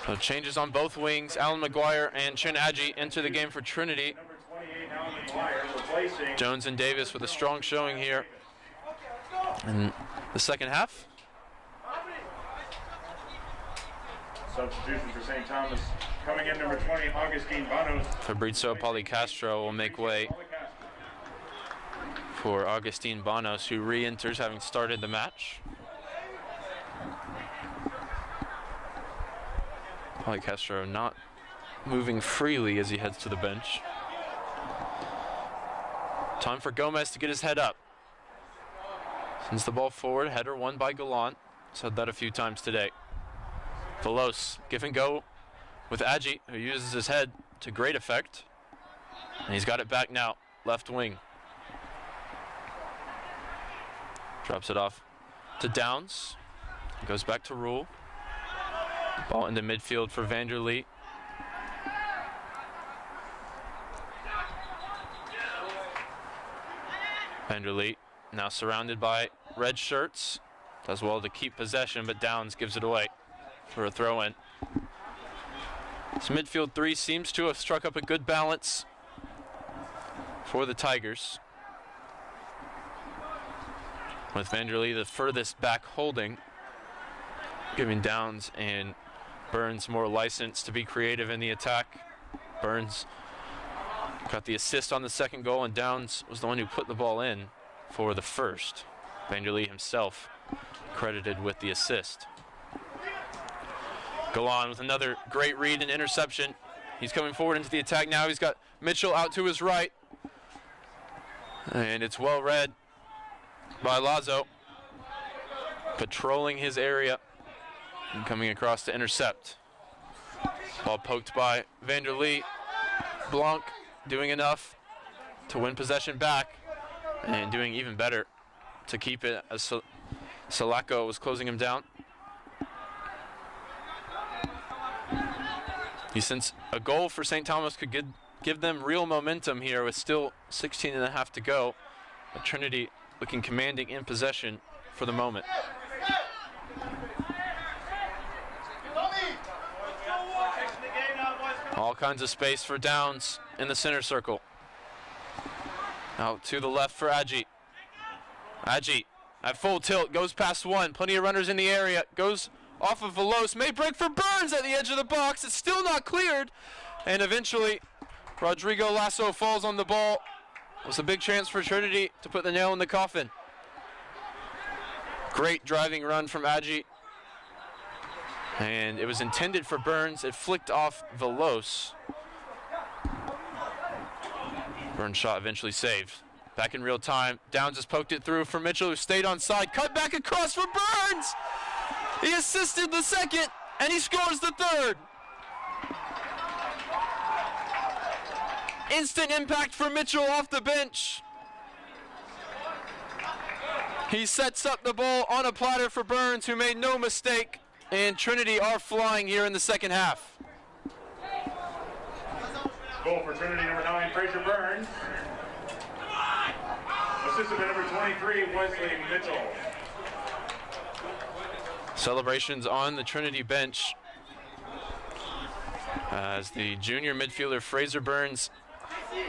So changes on both wings. Alan McGuire and Chin Adji enter the game for Trinity. McGuire replacing Jones and Davis with a strong showing here in the second half. Substitution for St. Thomas coming in, number 20, Augustine Banos. Fabrizio Policastro will make way for Augustine Banos, who re-enters having started the match. Policastro not moving freely as he heads to the bench. Time for Gomez to get his head up. Sends the ball forward, header won by Gallant. Said that a few times today. Velos, give and go with Agi, who uses his head to great effect. And he's got it back now, left wing. Drops it off to Downs. Goes back to Rule. Ball into midfield for Vanderlee. Vanderlee now surrounded by red shirts. Does well to keep possession, but Downs gives it away for a throw-in. This midfield three seems to have struck up a good balance for the Tigers, with Vanderlee the furthest back holding, giving Downs and Burns more license to be creative in the attack. Burns got the assist on the second goal, and Downs was the one who put the ball in for the first. Vanderlee himself credited with the assist. Golan with another great read and interception. He's coming forward into the attack now. He's got Mitchell out to his right. And it's well read by Lazo. Patrolling his area and coming across to intercept. Ball poked by Vanderlee. Blanc doing enough to win possession back and doing even better to keep it as Salako was closing him down. He sensed a goal for St. Thomas could give them real momentum here with still 16 and a half to go. But Trinity looking commanding in possession for the moment. All kinds of space for Downs in the center circle. Out to the left for Agi. Agi at full tilt, goes past one. Plenty of runners in the area. Goes off of Velos. May break for Burns at the edge of the box. It's still not cleared. And eventually, Rodrigo Lasso falls on the ball. It was a big chance for Trinity to put the nail in the coffin. Great driving run from Agi. And it was intended for Burns. It flicked off Velos. Burns' shot eventually saved. Back in real time. Downs has poked it through for Mitchell, who stayed on side. Cut back across for Burns! He assisted the second, and he scores the third. Instant impact for Mitchell off the bench. He sets up the ball on a platter for Burns, who made no mistake. And Trinity are flying here in the second half. Goal for Trinity, number 9, Fraser Burns. Assisted by number 23, Wesley Mitchell. Celebrations on the Trinity bench as the junior midfielder Fraser Burns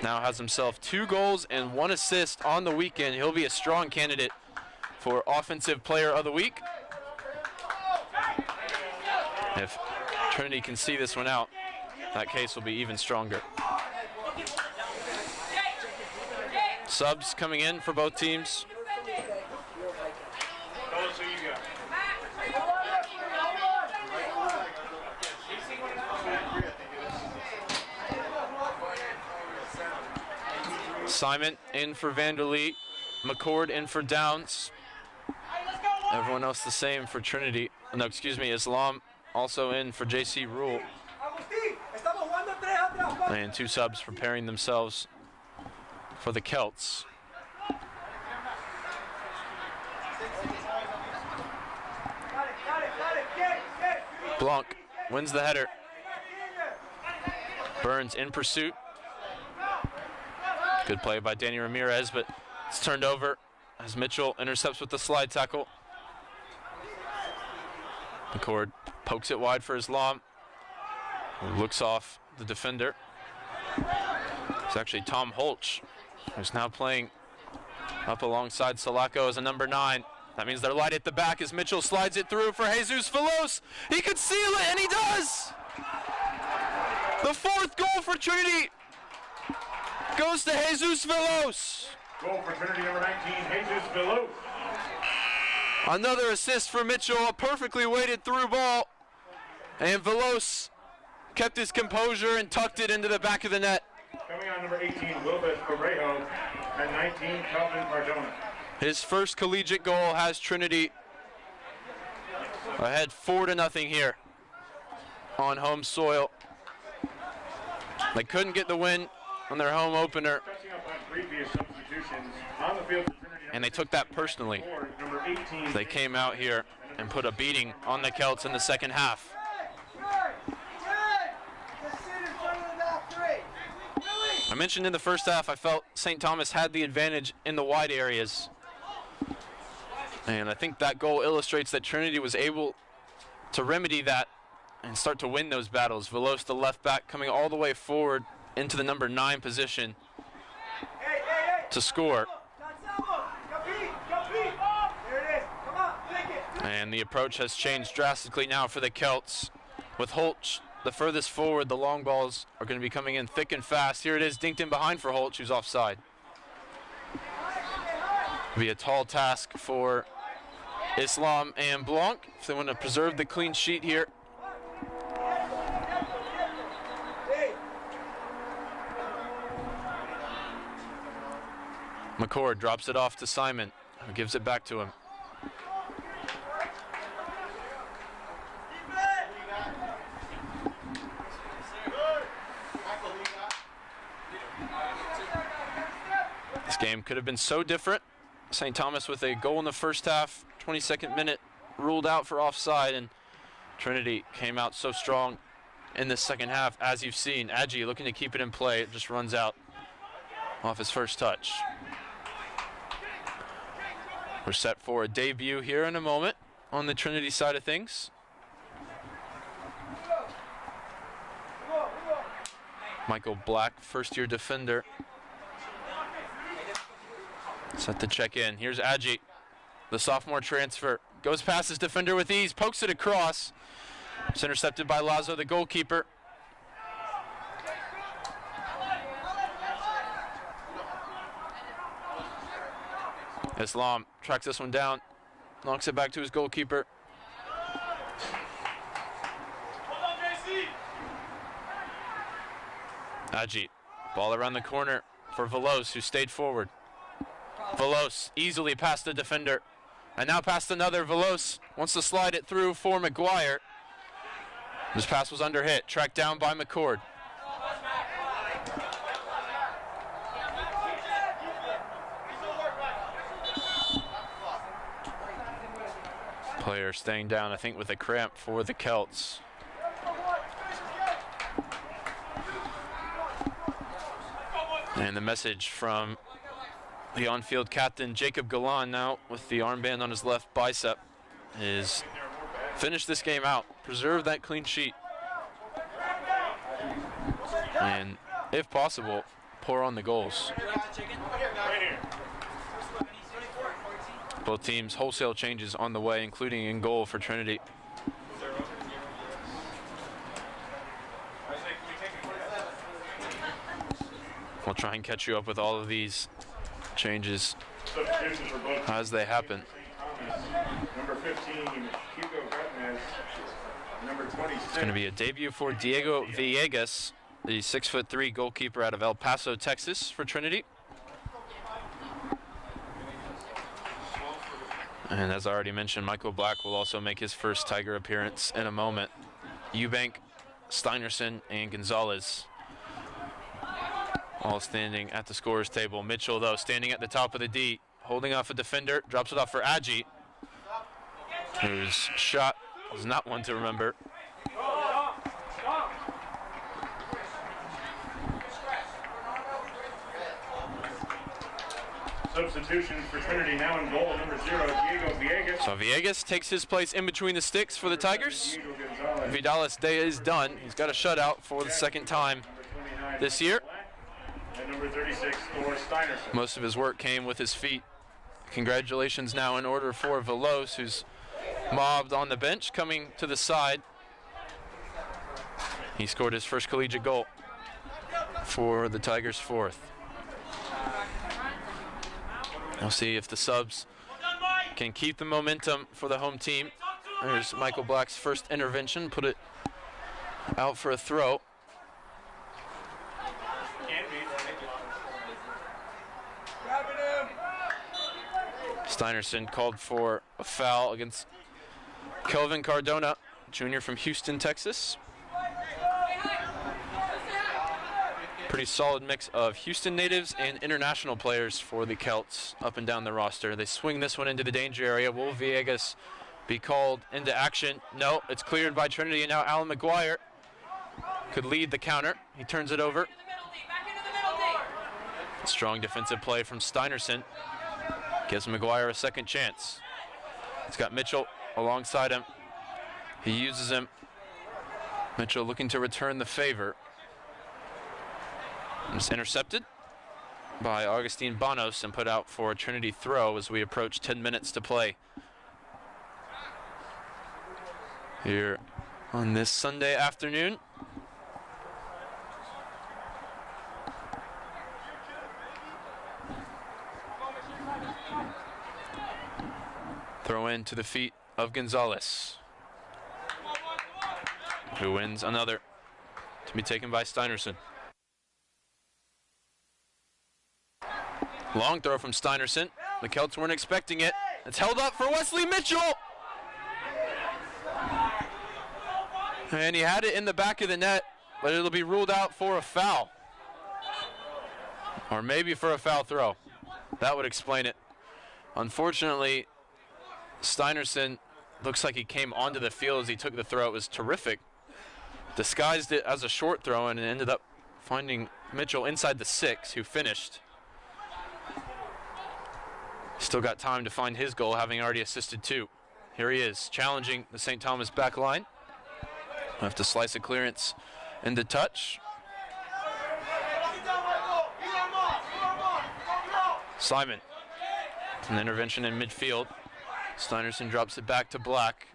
now has himself 2 goals and 1 assist on the weekend. He'll be a strong candidate for Offensive Player of the Week. If Trinity can see this one out, that case will be even stronger. Subs coming in for both teams. Simon in for Vanderlee. McCord in for Downs. Everyone else the same for Trinity. No, excuse me, Islam also in for JC Rule. And 2 subs preparing themselves for the Celts. Blanc wins the header. Burns in pursuit. Good play by Danny Ramirez, but it's turned over as Mitchell intercepts with the slide tackle. McCord pokes it wide for Islam, who looks off the defender. It's actually Tom Holch, who's now playing up alongside Sulaco as a number 9. That means they're light at the back as Mitchell slides it through for Jesus Veloz. He could seal it, and he does! The 4th goal for Trinity goes to Jesus Veloz. Goal for Trinity number 19, Jesus Veloz. Another assist for Mitchell, a perfectly weighted through ball. And Veloz kept his composure and tucked it into the back of the net. Coming on number 18, Wilbert Correjo, and 19, Calvin Cardona. His first collegiate goal has Trinity ahead 4-0 here on home soil. They couldn't get the win on their home opener, Catching up on previous substitutions on the field for Trinity. and they took that personally. Number 18. They came out here and put a beating on the Celts in the second half. I mentioned in the first half I felt St. Thomas had the advantage in the wide areas. And I think that goal illustrates that Trinity was able to remedy that and start to win those battles. Veloz, the left back, coming all the way forward into the number 9 position to score. And the approach has changed drastically now for the Celts. With Holch the furthest forward, the long balls are going to be coming in thick and fast. Here it is, dinked in behind for Holch, who's offside. It'll be a tall task for Islam and Blanc if they want to preserve the clean sheet here. McCord drops it off to Simon, who gives it back to him. This game could have been so different. St. Thomas with a goal in the first half, 22nd minute, ruled out for offside, and Trinity came out so strong in the second half, as you've seen. Adji looking to keep it in play. It just runs out off his first touch. We're set for a debut here in a moment on the Trinity side of things. Michael Black, first-year defender, set to check in. Here's Adji, the sophomore transfer. Goes past his defender with ease, pokes it across. It's intercepted by Lazo, the goalkeeper. Islam tracks this one down, knocks it back to his goalkeeper. Adji, ball around the corner for Veloz, who stayed forward. Veloz easily past the defender, and now past another. Veloz wants to slide it through for McGuire. This pass was under hit, tracked down by McCord. Player staying down, I think, with a cramp for the Celts. And the message from the on-field captain, Jacob Galan, now with the armband on his left bicep, is finish this game out, preserve that clean sheet, and if possible, pour on the goals. Both teams wholesale changes on the way, including in goal for Trinity. We'll try and catch you up with all of these changes as they happen. Number 15, Hugo Gutnes. Number 26. It's going to be a debut for Diego Villegas, the 6'3" goalkeeper out of El Paso, Texas, for Trinity. And as I already mentioned, Michael Black will also make his first Tiger appearance in a moment. Eubank, Steinerson, and Gonzalez all standing at the scorer's table. Mitchell, though, standing at the top of the D, holding off a defender, drops it off for Adji, whose shot was not one to remember. Substitutions for Trinity now in goal, number 0, Diego Villegas. So Villegas takes his place in between the sticks for the Tigers. Vidales Day is done. He's got a shutout for the second time this year. And number 36, Thor Steinerson. Most of his work came with his feet. Congratulations now in order for Velos, who's mobbed on the bench, coming to the side. He scored his first collegiate goal for the Tigers' fourth. We'll see if the subs can keep the momentum for the home team. There's Michael Black's first intervention, put it out for a throw. Steinerson called for a foul against Kelvin Cardona, junior from Houston, Texas. Pretty solid mix of Houston natives and international players for the Celts up and down the roster. They swing this one into the danger area. Will Villegas be called into action? No, it's cleared by Trinity, and now Alan McGuire could lead the counter. He turns it over. Strong defensive play from Steinerson. Gives McGuire a second chance. He's got Mitchell alongside him. He uses him. Mitchell looking to return the favor. It's intercepted by Augustine Bonos and put out for a Trinity throw as we approach 10 minutes to play here on this Sunday afternoon. Throw in to the feet of Gonzalez, who wins another to be taken by Steinerson. Long throw from Steinerson. The Celts weren't expecting it. It's held up for Wesley Mitchell. And he had it in the back of the net, but it'll be ruled out for a foul. Or maybe for a foul throw. That would explain it. Unfortunately, Steinerson looks like he came onto the field as he took the throw. It was terrific. Disguised it as a short throw and ended up finding Mitchell inside the 6, who finished. Still got time to find his goal, having already assisted 2. Here he is, challenging the St. Thomas back line. Have to slice a clearance into touch. Simon, an intervention in midfield. Steinerson drops it back to Black.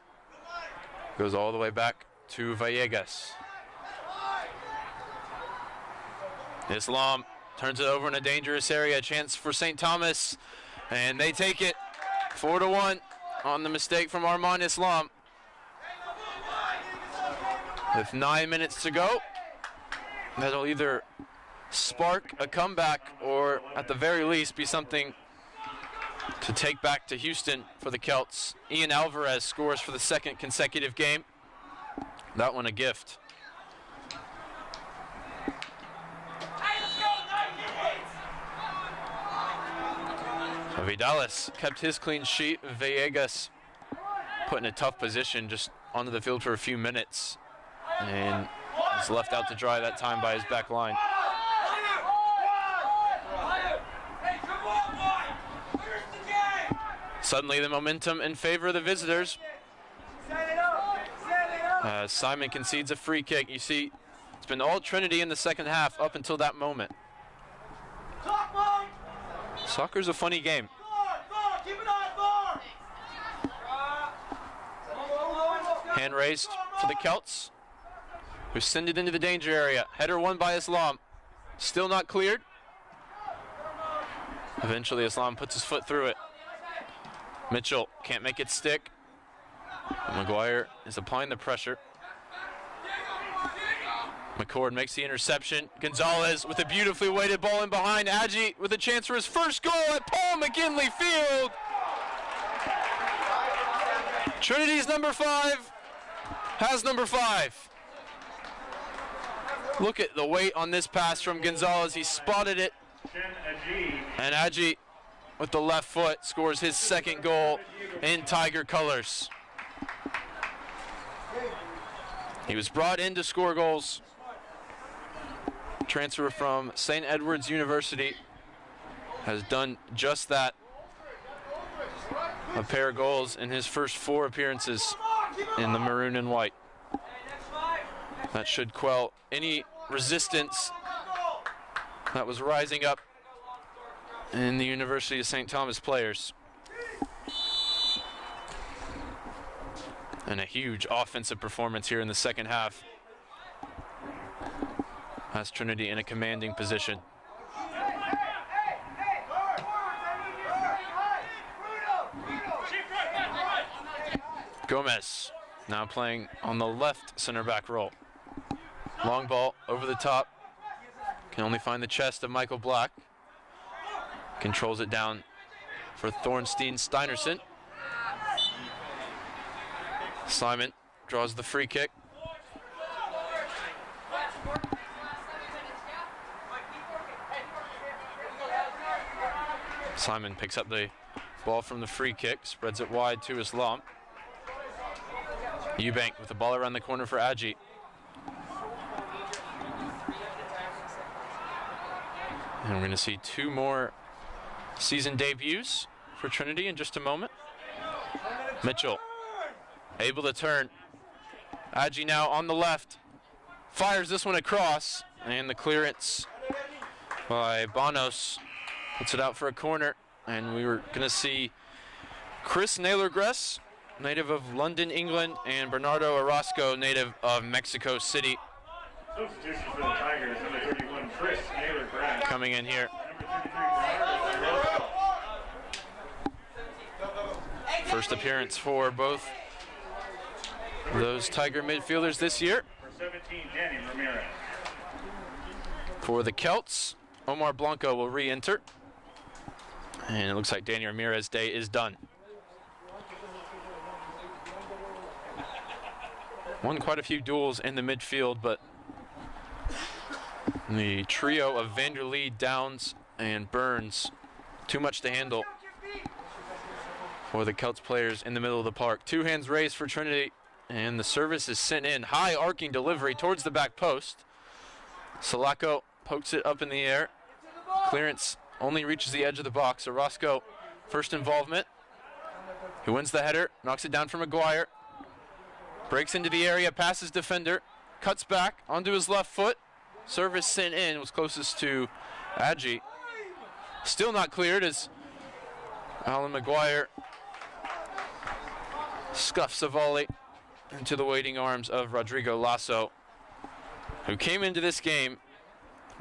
Goes all the way back to Villegas. Islam turns it over in a dangerous area. Chance for St. Thomas. And they take it 4-1 on the mistake from Arman Islam. With 9 minutes to go, that'll either spark a comeback or at the very least be something to take back to Houston for the Celts. Ian Alvarez scores for the second consecutive game. That one a gift. Vidales kept his clean sheet. Villegas put in a tough position, just onto the field for a few minutes, and was left out to dry that time by his back line. Suddenly the momentum in favor of the visitors. Simon concedes a free kick. You see, it's been all Trinity in the second half up until that moment. Soccer's a funny game. Hand raised for the Celts, who send it into the danger area. Header won by Islam. Still not cleared. Eventually Islam puts his foot through it. Mitchell can't make it stick. McGuire is applying the pressure. McCord makes the interception. Gonzalez with a beautifully weighted ball in behind. Agee with a chance for his first goal at Paul McGinley Field. Trinity's number 5 has number 5. Look at the weight on this pass from Gonzalez. He spotted it. And Agee with the left foot scores his second goal in Tiger colors. He was brought in to score goals. Transfer from St. Edward's University has done just that. A pair of goals in his first 4 appearances in the maroon and white. That should quell any resistance that was rising up in the University of St. Thomas players. And a huge offensive performance here in the second half. Has Trinity in a commanding position. Gomez now playing on the left center back role. Long ball over the top. Can only find the chest of Michael Black. Controls it down for Thornstein Steinerson. Simon draws the free kick. Simon picks up the ball from the free kick, spreads it wide to Islam. Eubank with the ball around the corner for Adji. And we're going to see two more season debuts for Trinity in just a moment. Mitchell able to turn. Adji now on the left. Fires this one across. And the clearance by Bonos puts it out for a corner. And we were going to see Chris Naylor-Gress, native of London, England, and Bernardo Orozco, native of Mexico City. Substitution for the Tigers, number 31, Chris Naylor-Gress. Coming in here. First appearance for both those Tiger midfielders this year. For 17, Danny Ramirez. For the Celts, Omar Blanco will re-enter. And it looks like Danny Ramirez's day is done. Won quite a few duels in the midfield, but the trio of Vanderlee, Downs, and Burns, too much to handle for the Celts players in the middle of the park. Two hands raised for Trinity, and the service is sent in. High arcing delivery towards the back post. Salako pokes it up in the air. Clearance only reaches the edge of the box. Orozco, first involvement. He wins the header, knocks it down for McGuire. Breaks into the area, passes defender, cuts back onto his left foot. Service sent in, was closest to Adji. Still not cleared as Alan McGuire scuffs a volley into the waiting arms of Rodrigo Lasso, who came into this game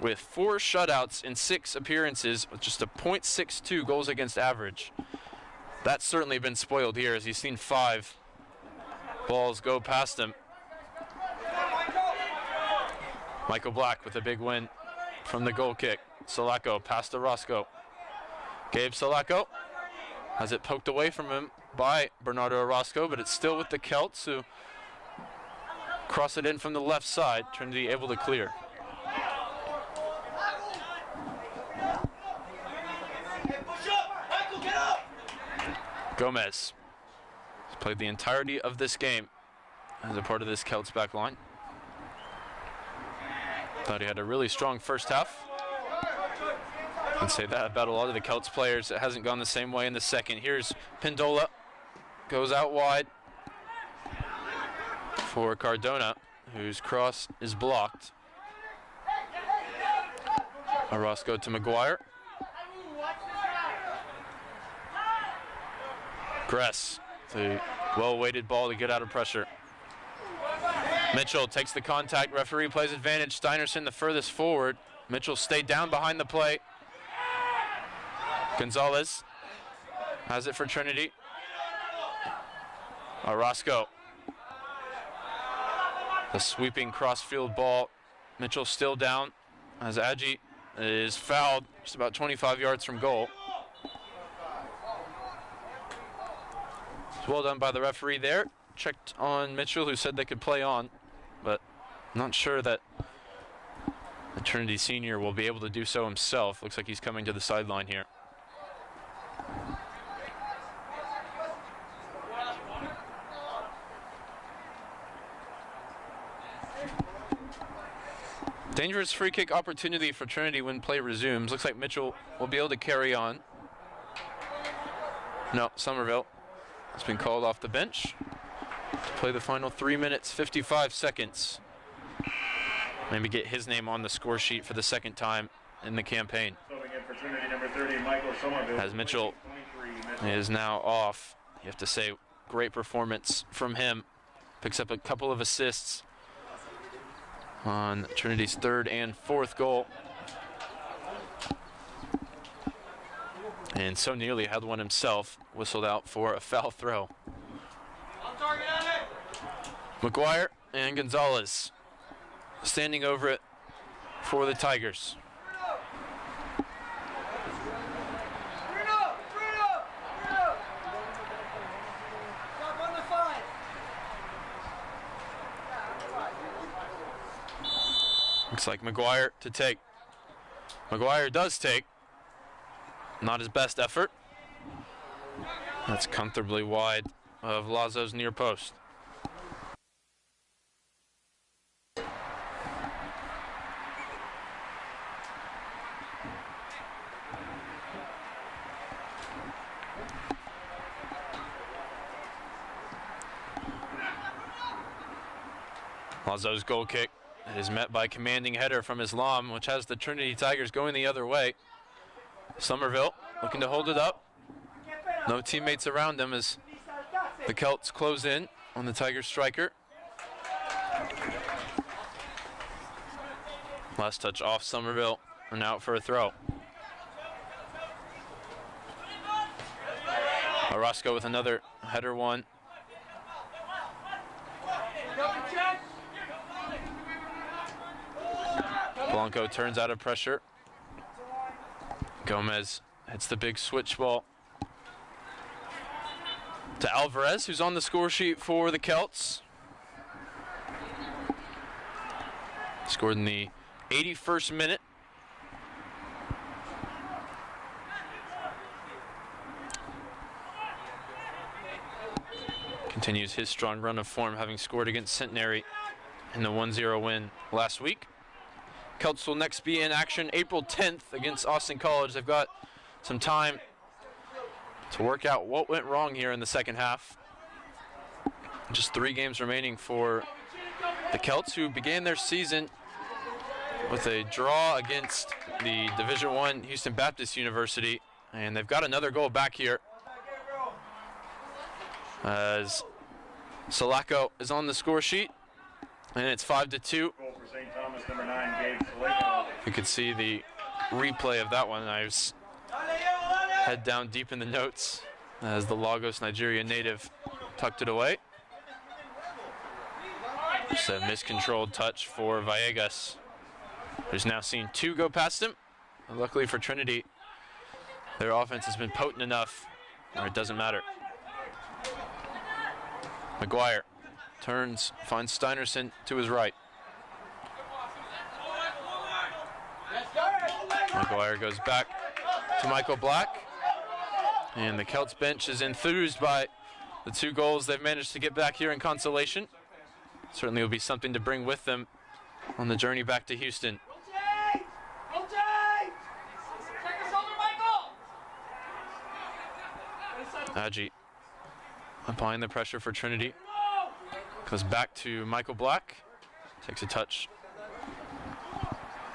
with 4 shutouts in 6 appearances with just a .62 goals against average. That's certainly been spoiled here as he's seen 5 balls go past him. Michael Black with a big win from the goal kick. Salako past to Roscoe. Gabe Salako has it poked away from him by Bernardo Orozco, but it's still with the Celts, who cross it in from the left side. Trinity able to clear. Gomez has played the entirety of this game as a part of this Celts back line. Thought he had a really strong first half. I can say that about a lot of the Celts players. It hasn't gone the same way in the second. Here's Pindola. Goes out wide for Cardona, whose cross is blocked. Orozco to McGuire. Gress, the well-weighted ball to get out of pressure. Mitchell takes the contact. Referee plays advantage. Steinerson the furthest forward. Mitchell stayed down behind the play. Gonzalez has it for Trinity. Orozco. The sweeping cross-field ball. Mitchell still down as Adji is fouled just about 25 yards from goal. It's well done by the referee there. Checked on Mitchell, who said they could play on, but not sure that the Trinity senior will be able to do so himself. Looks like he's coming to the sideline here. Dangerous free kick opportunity for Trinity when play resumes. Looks like Mitchell will be able to carry on. No, Somerville has been called off the bench to play the final 3 minutes, 55 seconds. Maybe get his name on the score sheet for the second time in the campaign. Subbing in for Trinity, number 30, Michael Somerville. As Mitchell 23 is now off, you have to say great performance from him. Picks up a couple of assists on Trinity's third and fourth goal. And so nearly had one himself, whistled out for a foul throw. McGuire and Gonzalez standing over it for the Tigers. Looks like McGuire to take. McGuire does take. Not his best effort. That's comfortably wide of Lazo's near post. Lazo's goal kick is met by commanding header from Islam, which has the Trinity Tigers going the other way. Somerville looking to hold it up. No teammates around him as the Celts close in on the Tigers striker. Last touch off Somerville and out for a throw. Orozco with another header one. Blanco turns out of pressure. Gomez hits the big switch ball to Alvarez, who's on the score sheet for the Celts. Scored in the 81st minute. Continues his strong run of form, having scored against Centenary in the 1-0 win last week. Celts will next be in action April 10th against Austin College. They've got some time to work out what went wrong here in the second half. Just 3 games remaining for the Celts, who began their season with a draw against the Division I Houston Baptist University, and they've got another goal back here as Sulaco is on the score sheet, and it's 5-2. St. Thomas, number 9, Gabe Saleko. You could see the replay of that one. I was head down deep in the notes as the Lagos, Nigeria native tucked it away. Just a miscontrolled touch for Villegas, who's now seen 2 go past him. And luckily for Trinity, their offense has been potent enough where it doesn't matter. McGuire turns, finds Steinerson to his right. McGuire goes back to Michael Black, and the Celts bench is enthused by the 2 goals they've managed to get back here in consolation. Certainly will be something to bring with them on the journey back to Houston. Adji applying the pressure for Trinity. Goes back to Michael Black. Takes a touch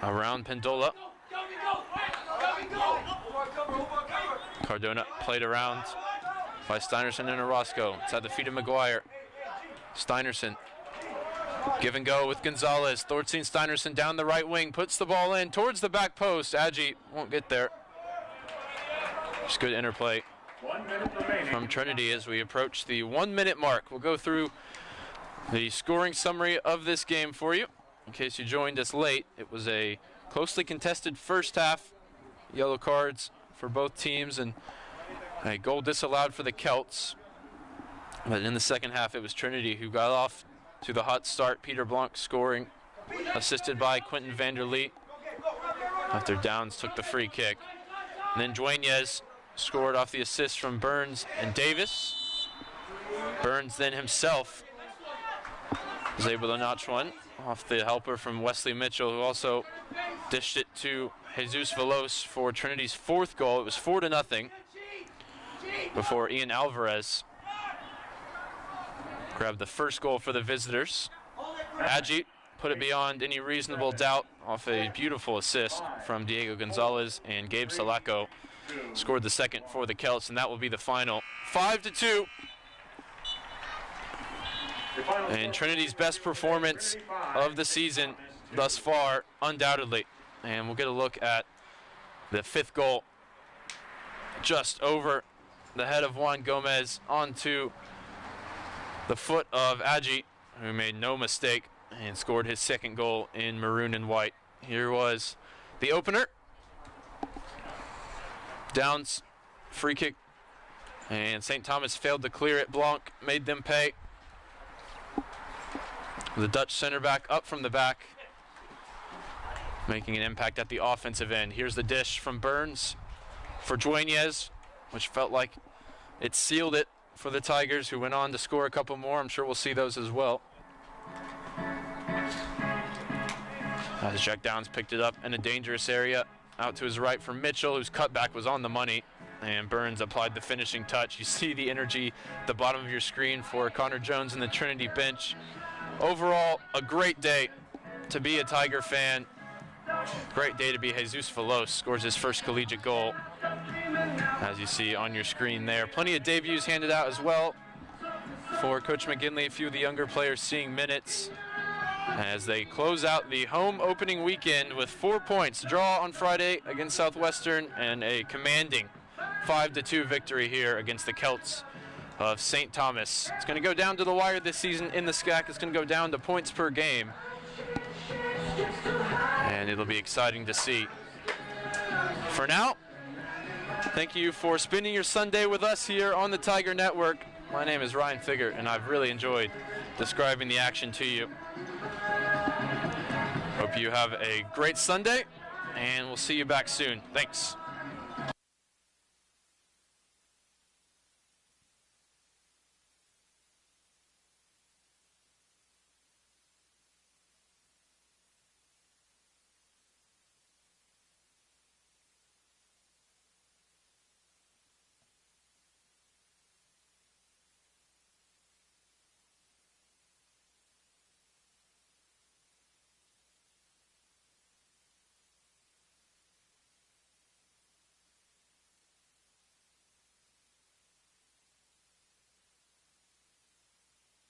around Pendola. Cardona played around by Steinerson and Orozco. It's at the feet of McGuire. Steinerson, give and go with Gonzalez. Thorstein Steinerson down the right wing, puts the ball in towards the back post. Adji won't get there. Just good interplay 1 minute remaining from Trinity as we approach the 1-minute mark. We'll go through the scoring summary of this game for you. In case you joined us late, it was a closely contested first half. Yellow cards for both teams and a goal disallowed for the Celts. But in the second half, it was Trinity who got off to the hot start. Peter Blanc scoring, assisted by Quentin Vanderlee after Downs took the free kick. And then Dueñez scored off the assist from Burns and Davis. Burns then himself was able to notch one off the helper from Wesley Mitchell, who also dished it to Jesus Veloz for Trinity's 4th goal. It was 4-0 before Ian Alvarez grabbed the first goal for the visitors. Adji put it beyond any reasonable doubt off a beautiful assist from Diego Gonzalez, and Gabe Salako scored the second for the Celts, and that will be the final. 5-2. And Trinity's best performance of the season thus far, undoubtedly. And we'll get a look at the fifth goal. Just over the head of Juan Gomez onto the foot of Agi, who made no mistake and scored his second goal in maroon and white. Here was the opener. Downs, free kick, and St. Thomas failed to clear it. Blanc made them pay. The Dutch center back up from the back, making an impact at the offensive end. Here's the dish from Burns for Dueñez, which felt like it sealed it for the Tigers, who went on to score a couple more. I'm sure we'll see those as well. As Jack Downs picked it up in a dangerous area, out to his right for Mitchell, whose cutback was on the money, and Burns applied the finishing touch. You see the energy at the bottom of your screen for Connor Jones and the Trinity bench. Overall, a great day to be a Tiger fan. Great day to be Jesus Falos, scores his first collegiate goal, as you see on your screen there. Plenty of debuts handed out as well for Coach McGinley. A few of the younger players seeing minutes as they close out the home opening weekend with 4 points. Draw on Friday against Southwestern and a commanding 5-2 victory here against the Celts of St. Thomas. It's going to go down to the wire this season in the SCAC. It's going to go down to points per game, and it'll be exciting to see. For now, thank you for spending your Sunday with us here on the Tiger Network. My name is Ryan Figert, and I've really enjoyed describing the action to you. Hope you have a great Sunday, and we'll see you back soon. Thanks.